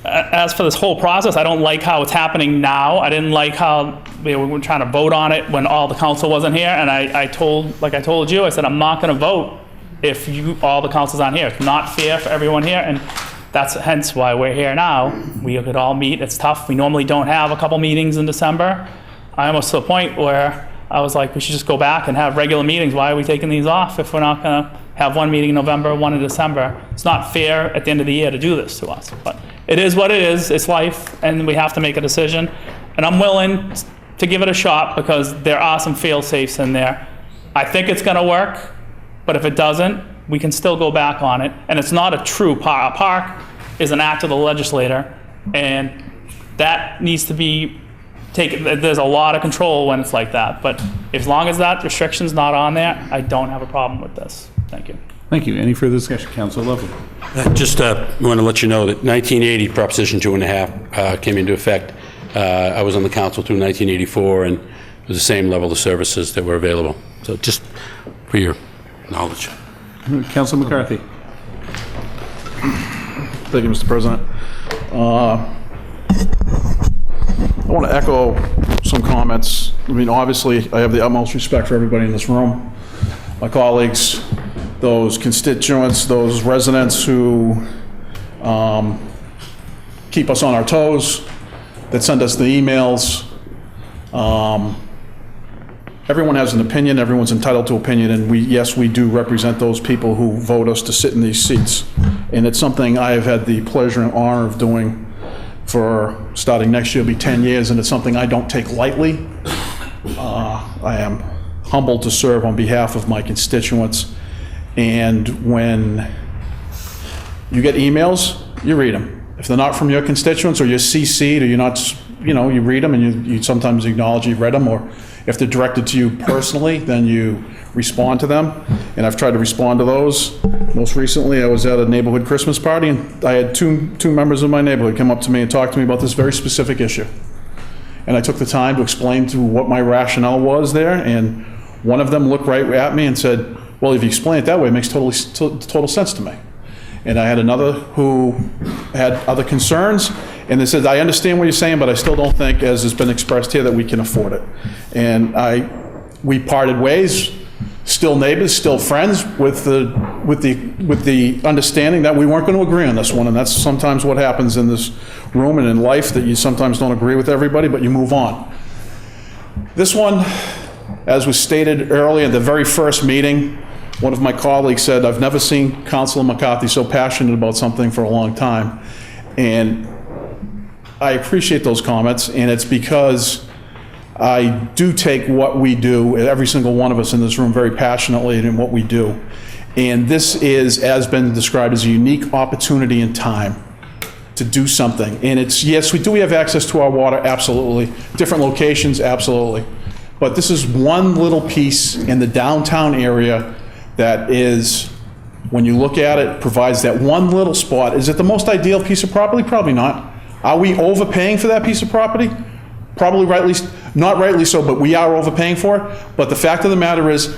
As for this whole process, I don't like how it's happening now. I didn't like how we were trying to vote on it when all the council wasn't here. And I told you, I said, I'm not going to vote if all the council's on here. It's not fair for everyone here. And that's hence why we're here now. We could all meet. It's tough. We normally don't have a couple meetings in December. I almost to the point where I was like, we should just go back and have regular meetings. Why are we taking these off if we're not going to have one meeting in November, one in December? It's not fair at the end of the year to do this to us. But it is what it is. It's life, and we have to make a decision. And I'm willing to give it a shot because there are some fail-safes in there. I think it's going to work, but if it doesn't, we can still go back on it. And it's not a true park. A park is an act of the legislator, and that needs to be there's a lot of control when it's like that, but as long as that restriction's not on there, I don't have a problem with this. Thank you. Thank you. Any further discussion? Councilor Lovely. Just want to let you know that 1980 Proposition 2.5 came into effect. I was on the council through 1984, and it was the same level of services that were available. So just for your knowledge. Councilor McCarthy. Thank you, Mr. President. I want to echo some comments I mean, obviously, I have the utmost respect for everybody in this room, my colleagues, those constituents, those residents who keep us on our toes, that send us the emails. Everyone has an opinion, everyone's entitled to opinion, and yes, we do represent those people who vote us to sit in these seats. And it's something I have had the pleasure and honor of doing for, starting next year, will be 10 years, and it's something I don't take lightly. I am humbled to serve on behalf of my constituents, and when you get emails, you read them. If they're not from your constituents, or you're CC'd, or you're not, you read them and you sometimes acknowledge you've read them, or if they're directed to you personally, then you respond to them. And I've tried to respond to those. Most recently, I was at a neighborhood Christmas party, and I had two members of my neighborhood come up to me and talk to me about this very specific issue. And I took the time to explain to what my rationale was there, and one of them looked right at me and said, well, if you explain it that way, it makes total sense to me. And I had another who had other concerns, and they said, I understand what you're saying, but I still don't think, as has been expressed here, that we can afford it. And we parted ways, still neighbors, still friends, with the understanding that we weren't going to agree on this one. And that's sometimes what happens in this room and in life, that you sometimes don't agree with everybody, but you move on. This one, as was stated earlier in the very first meeting, one of my colleagues said, I've never seen Councilor McCarthy so passionate about something for a long time. And I appreciate those comments, and it's because I do take what we do, every single one of us in this room, very passionately in what we do. And this is, as been described, as a unique opportunity in time to do something. And it's, yes, we have access to our water, absolutely. Different locations, absolutely. But this is one little piece in the downtown area that is, when you look at it, provides that one little spot. Is it the most ideal piece of property? Probably not. Are we overpaying for that piece of property? Probably not rightly so, but we are overpaying for it. But the fact of the matter is,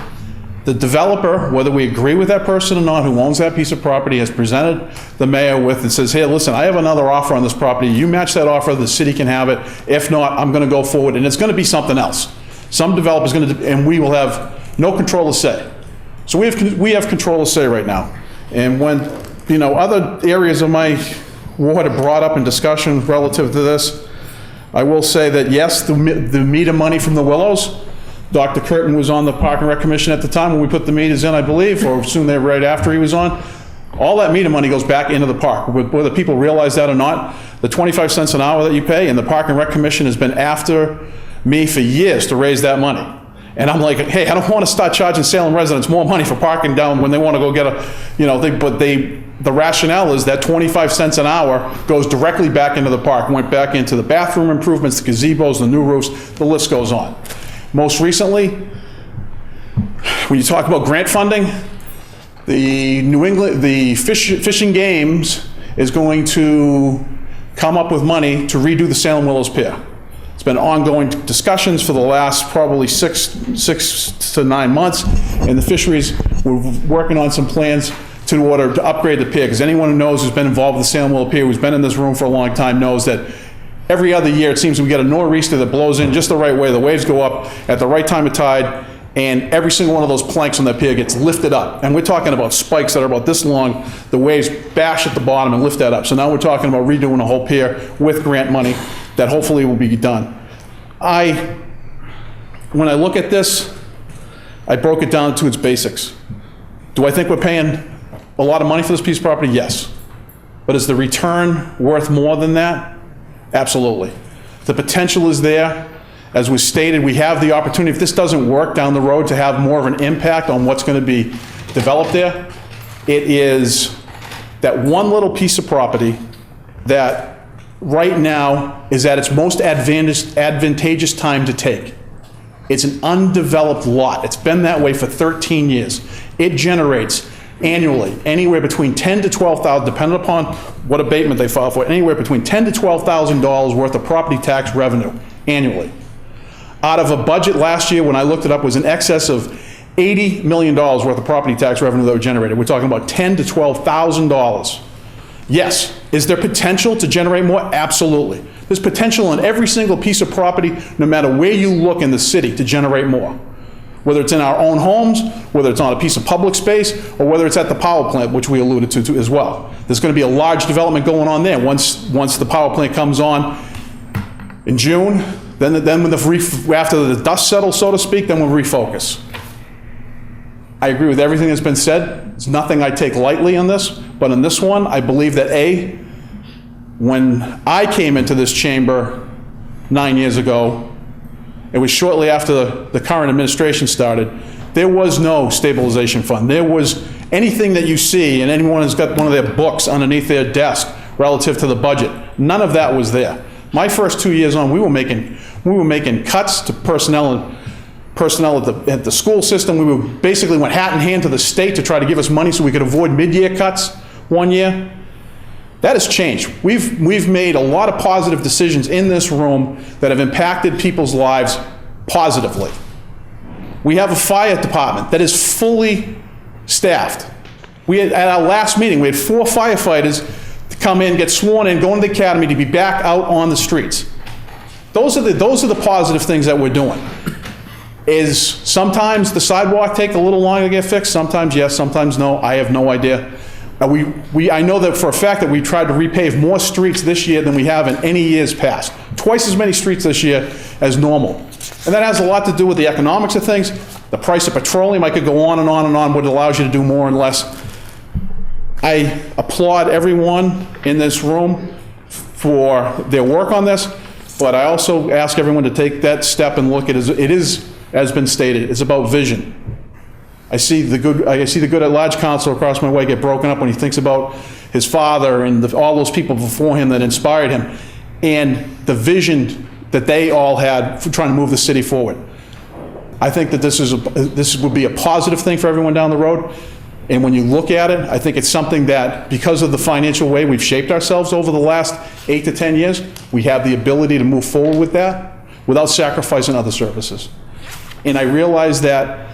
the developer, whether we agree with that person or not, who owns that piece of property, has presented the mayor with and says, hey, listen, I have another offer on this property. You match that offer, the city can have it. If not, I'm going to go forward, and it's going to be something else. Some developer's going to, and we will have no control to say. So we have control to say right now. And when, other areas of my ward are brought up in discussion relative to this, I will say that yes, the meter money from the Willows, Dr. Curtin was on the Park and Rec Commission at the time when we put the meters in, I believe, or soon there right after he was on. All that meter money goes back into the park. Whether people realize that or not, the 25 cents an hour that you pay, and the Park and Rec Commission has been after me for years to raise that money. And I'm like, hey, I don't want to start charging Salem residents more money for parking down when they want to go get a, the rationale is that 25 cents an hour goes directly back into the park, went back into the bathroom improvements, the gazebos, the new roofs, the list goes on. Most recently, when you talk about grant funding, the Fishing Games is going to come up with money to redo the Salem Willows Pier. It's been ongoing discussions for the last probably six to 9 months, and the fisheries were working on some plans in order to upgrade the pier, because anyone who knows who's been involved with the Salem Willow Pier, who's been in this room for a long time, knows that every other year it seems we get a nor'easter that blows in just the right way, the waves go up at the right time of tide, and every single one of those planks on that pier gets lifted up. And we're talking about spikes that are about this long. The waves bash at the bottom and lift that up. So now we're talking about redoing the whole pier with grant money that hopefully will be done. When I look at this, I broke it down to its basics. Do I think we're paying a lot of money for this piece of property? Yes. But is the return worth more than that? Absolutely. The potential is there. As was stated, we have the opportunity, if this doesn't work down the road, to have more of an impact on what's going to be developed there. It is that one little piece of property that right now is at its most advantageous time to take. It's an undeveloped lot. It's been that way for 13 years. It generates annually anywhere between $10,000 to $12,000, depending upon what abatement they file for, anywhere between $10,000 to $12,000 worth of property tax revenue annually. Out of a budget last year, when I looked it up, was in excess of $80 million worth of property tax revenue that were generated. We're talking about $10,000 to $12,000. Yes. Is there potential to generate more? Absolutely. There's potential in every single piece of property, no matter where you look in the city, to generate more. Whether it's in our own homes, whether it's on a piece of public space, or whether it's at the power plant, which we alluded to as well. There's going to be a large development going on there once the power plant comes on in June. Then when after the dust settles, so to speak, then we'll refocus. I agree with everything that's been said. It's nothing I take lightly on this, but in this one, I believe that when I came into this chamber 9 years ago, it was shortly after the current administration started, there was no stabilization fund. There was anything that you see, and anyone has got one of their books underneath their desk relative to the budget, none of that was there. My first 2 years on, we were making cuts to personnel at the school system. We basically went hat in hand to the state to try to give us money so we could avoid mid-year cuts 1 year. That has changed. We've made a lot of positive decisions in this room that have impacted people's lives positively. We have a fire department that is fully staffed. At our last meeting, we had 4 firefighters to come in, get sworn in, go into the academy to be back out on the streets. Those are the positive things that we're doing. Is sometimes the sidewalk take a little longer to get fixed? Sometimes yes, sometimes no. I have no idea. I know that for a fact that we tried to repave more streets this year than we have in any years past. Twice as many streets this year as normal. And that has a lot to do with the economics of things, the price of petroleum. I could go on and on and on, what allows you to do more and less. I applaud everyone in this room for their work on this, but I also ask everyone to take that step and look at it. It is, as been stated, it's about vision. I see the good at large council across my way get broken up when he thinks about his father and all those people before him that inspired him, and the that they all had for trying to move the city forward. I think that this would be a positive thing for everyone down the road. And when you look at it, I think it's something that, because of the financial way we've shaped ourselves over the last 8 to 10 years, we have the ability to move forward with that without sacrificing other services. And I realize that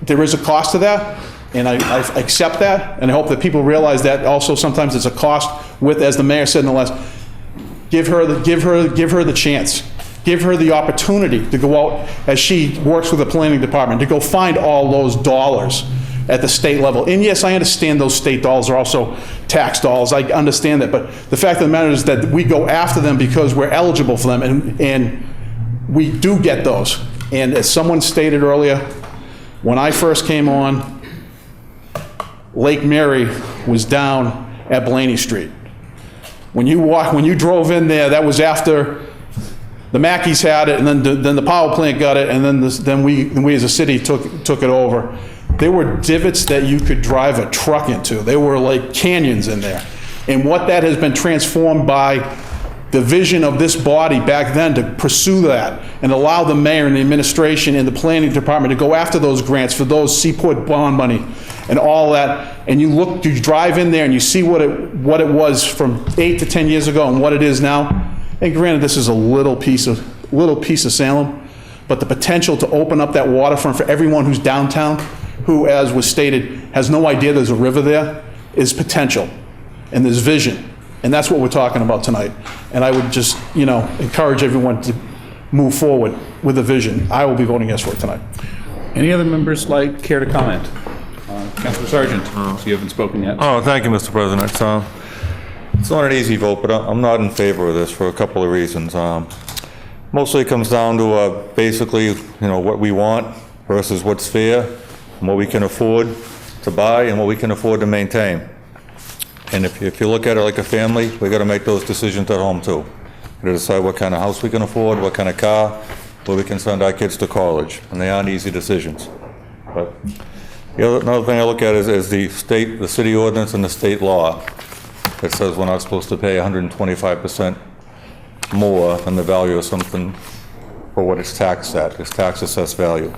there is a cost to that, and I accept that, and I hope that people realize that also sometimes it's a cost with, as the mayor said in the last, give her the chance. Give her the opportunity to go out as she works with the planning department, to go find all those dollars at the state level. And yes, I understand those state dollars are also tax dollars. I understand that. But the fact of the matter is that we go after them because we're eligible for them, and we do get those. And as someone stated earlier, when I first came on, Lake Mary was down at Blaney Street. When you drove in there, that was after the Mackeys had it, and then the power plant got it, and then we as a city took it over. There were divots that you could drive a truck into. They were like canyons in there. And what that has been transformed by the vision of this body back then to pursue that and allow the mayor and the administration and the planning department to go after those grants for those Seaport bond money and all that. And you drive in there and you see what it was from 8 to 10 years ago and what it is now. And granted, this is a little piece of Salem, but the potential to open up that waterfront for everyone who's downtown, who, as was stated, has no idea there's a river there, is potential, and there's vision, and that's what we're talking about tonight. And I would just, encourage everyone to move forward with a vision. I will be voting yes for it tonight. Any other members care to comment? Councilor Sargent, so you haven't spoken yet. Oh, thank you, Mr. President. It's not an easy vote, but I'm not in favor of this for a couple of reasons. Mostly it comes down to basically, what we want versus what's fair, and what we can afford to buy and what we can afford to maintain. And if you look at it like a family, we got to make those decisions at home too. We got to decide what kind of house we can afford, what kind of car, where we can send our kids to college, and they aren't easy decisions. But another thing I look at is the city ordinance and the state law. It says we're not supposed to pay 125% more than the value of something for what it's taxed at, its tax assessed value.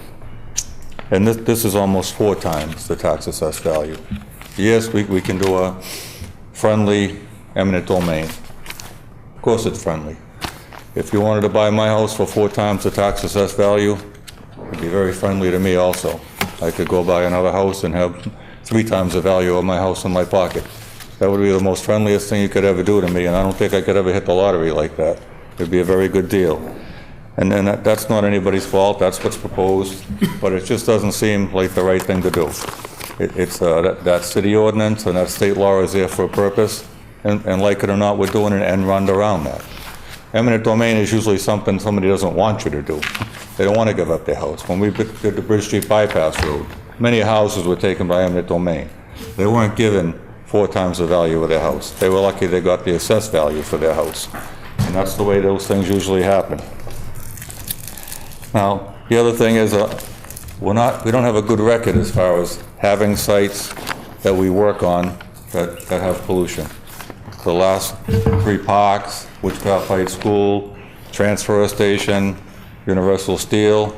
And this is almost 4 times the tax assessed value. Yes, we can do a friendly eminent domain. Of course it's friendly. If you wanted to buy my house for 4 times the tax assessed value, it'd be very friendly to me also. I could go buy another house and have 3 times the value of my house in my pocket. That would be the most friendliest thing you could ever do to me, and I don't think I could ever hit the lottery like that. It'd be a very good deal. And then that's not anybody's fault, that's what's proposed, but it just doesn't seem like the right thing to do. That city ordinance and that state law is there for a purpose, and like it or not, we're doing an end run around that. Eminent domain is usually something somebody doesn't want you to do. They don't want to give up their house. When we did the Bridge Street Bypass Road, many houses were taken by eminent domain. They weren't given 4 times the value of their house. They were lucky they got the assessed value for their house. And that's the way those things usually happen. Now, the other thing is we don't have a good record as far as having sites that we work on that have pollution. The last 3 parks, Witchcraft Heights School, Transfer Station, Universal Steel,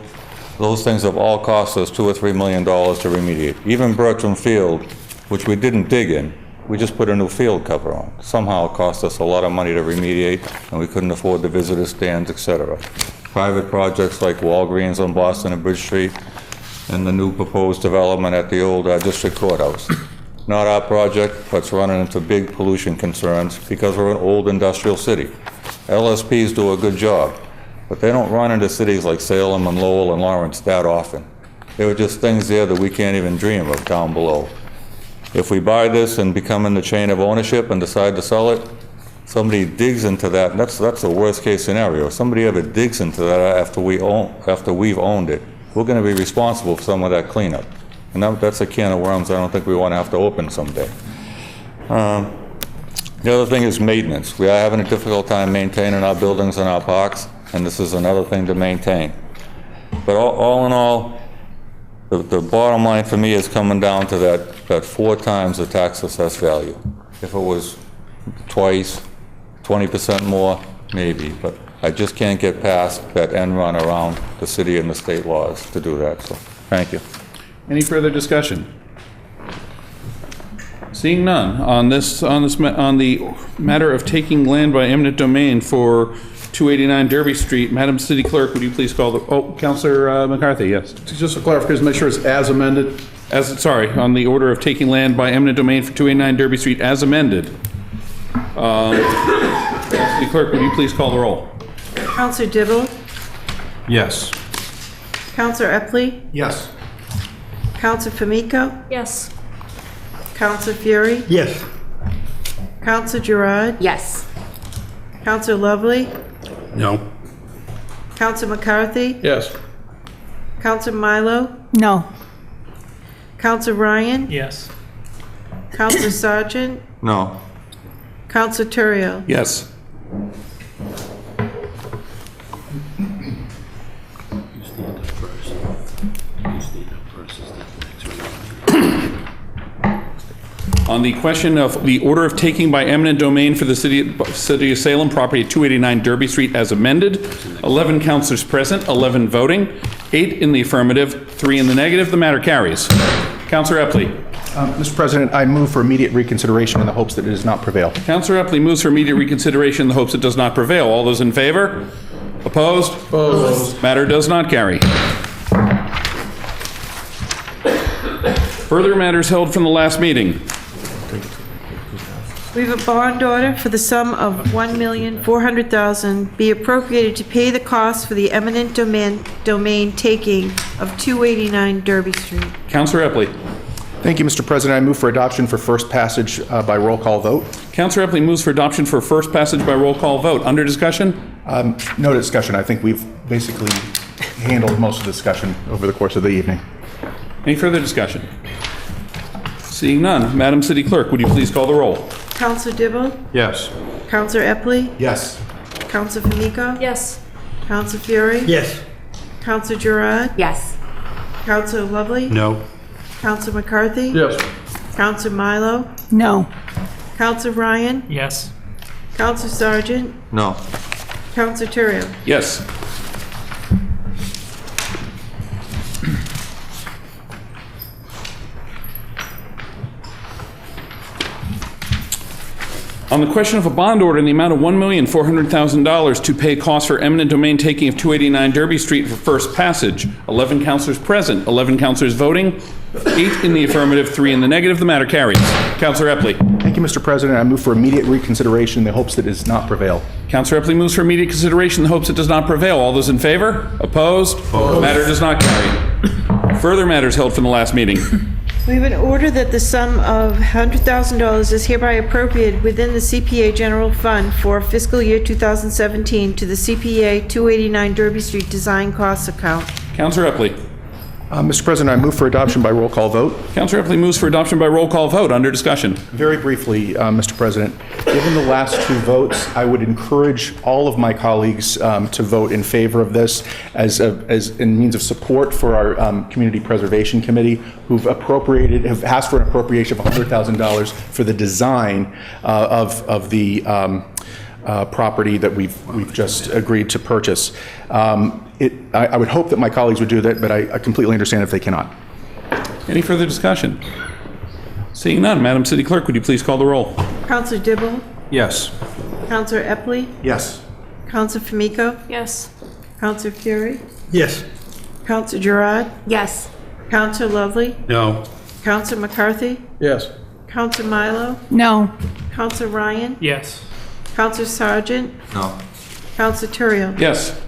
those things have all cost us $2 or $3 million to remediate. Even Bertram Field, which we didn't dig in, we just put a new field cover on. Somehow it cost us a lot of money to remediate, and we couldn't afford the visitor stands, etc. Private projects like Walgreens on Boston and Bridge Street, and the new proposed development at the old district courthouse. Not our project, but it's running into big pollution concerns because we're an old industrial city. LSPs do a good job, but they don't run into cities like Salem and Lowell and Lawrence that often. There are just things there that we can't even dream of down below. If we buy this and become in the chain of ownership and decide to sell it, somebody digs into that, and that's the worst case scenario. If somebody ever digs into that after we've owned it, we're going to be responsible for some of that cleanup. And that's a can of worms I don't think we want to have to open someday. The other thing is maintenance. We are having a difficult time maintaining our buildings and our parks, and this is another thing to maintain. But all in all, the bottom line for me is coming down to that 4 times the tax assessed value. If it was twice, 20% more, maybe, but I just can't get past that end run around the city and the state laws to do that, so thank you. Any further discussion? Seeing none, on the matter of taking land by eminent domain for 289 Derby Street, Madam City Clerk, would you please call the, Councilor McCarthy, yes. Just a clarification, make sure it's as amended. On the order of taking land by eminent domain for 289 Derby Street as amended. City Clerk, would you please call the roll? Counselor Dibble? Yes. Counselor Epley? Yes. Counselor Famico? Yes. Counselor Fury? Yes. Counselor Gerard? Yes. Counselor Lovely? No. Counselor McCarthy? Yes. Counselor Milo? No. Counselor Ryan? Yes. Counselor Sargent? No. Counselor Turiel? Yes. On the question of the order of taking by eminent domain for the city of Salem property at 289 Derby Street as amended, 11 councilors present, 11 voting, 8 in the affirmative, 3 in the negative. The matter carries. Councilor Epley. Mr. President, I move for immediate reconsideration in the hopes that it does not prevail. Councilor Epley moves for immediate reconsideration in the hopes it does not prevail. All those in favor? Opposed? Opposed. Matter does not carry. Further matters held from the last meeting. We have a bond order for the sum of $1,400,000 be appropriated to pay the cost for the eminent domain taking of 289 Derby Street. Councilor Epley. Thank you, Mr. President. I move for adoption for first passage by roll call vote. Councilor Epley moves for adoption for first passage by roll call vote. Under discussion? No discussion. I think we've basically handled most of the discussion over the course of the evening. Any further discussion? Seeing none, Madam City Clerk, would you please call the roll? Counselor Dibble? Yes. Counselor Epley? Yes. Counselor Famico? Yes. Counselor Fury? Yes. Counselor Gerard? Yes. Counselor Lovely? No. Counselor McCarthy? Yes. Counselor Milo? No. Counselor Ryan? Yes. Counselor Sargent? No. Counselor Turiel? Yes. On the question of a bond order in the amount of $1,400,000 to pay costs for eminent domain taking of 289 Derby Street for first passage, 11 councilors present, 11 councilors voting, 8 in the affirmative, 3 in the negative. The matter carries. Councilor Epley. Thank Thank you, Mr. President. I move for immediate reconsideration in the hopes that it does not prevail. Councilor Epley moves for immediate consideration in the hopes it does not prevail. All those in favor? Opposed? Matter does not carry. Further matters held from the last meeting. We have an order that the sum of $100,000 is hereby appropriated within the CPA General Fund for fiscal year 2017 to the CPA 289 Derby Street Design Costs account. Councilor Epley. Mr. President, I move for adoption by roll call vote. Councilor Epley moves for adoption by roll call vote. Under discussion. Very briefly, Mr. President, given the last two votes, I would encourage all of my colleagues to vote in favor of this as in means of support for our Community Preservation Committee, have asked for an appropriation of $100,000 for the design of the property that we've just agreed to purchase. I would hope that my colleagues would do that, but I completely understand if they cannot. Any further discussion? Seeing none, Madam City Clerk, would you please call the roll? Counselor Dibble? Yes. Counselor Epley? Yes. Counselor Famico? Yes. Counselor Fury? Yes. Counselor Gerard? Yes. Counselor Lovely? No. Counselor McCarthy? Yes. Counselor Milo? No. Counselor Ryan? Yes. Counselor Sargent? No. Counselor Turiel? Yes.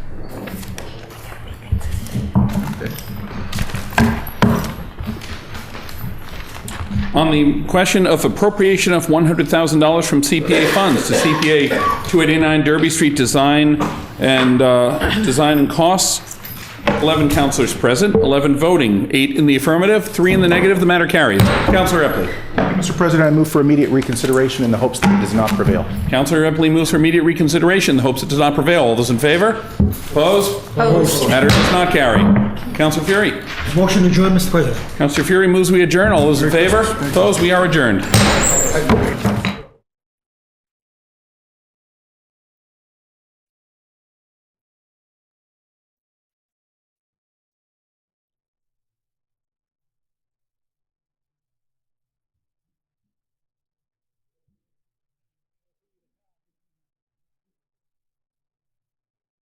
On the question of appropriation of $100,000 from CPA funds to CPA 289 Derby Street Design and Costs, 11 councilors present, 11 voting, 8 in the affirmative, 3 in the negative. The matter carries. Councilor Epley. Mr. President, I move for immediate reconsideration in the hopes that it does not prevail. Councilor Epley moves for immediate reconsideration in the hopes it does not prevail. All those in favor? Opposed? Opposed. Matter does not carry. Councilor Fury. Motion to adjourn, Mr. President. Councilor Fury moves we adjourn. All those in favor? Opposed? We are adjourned.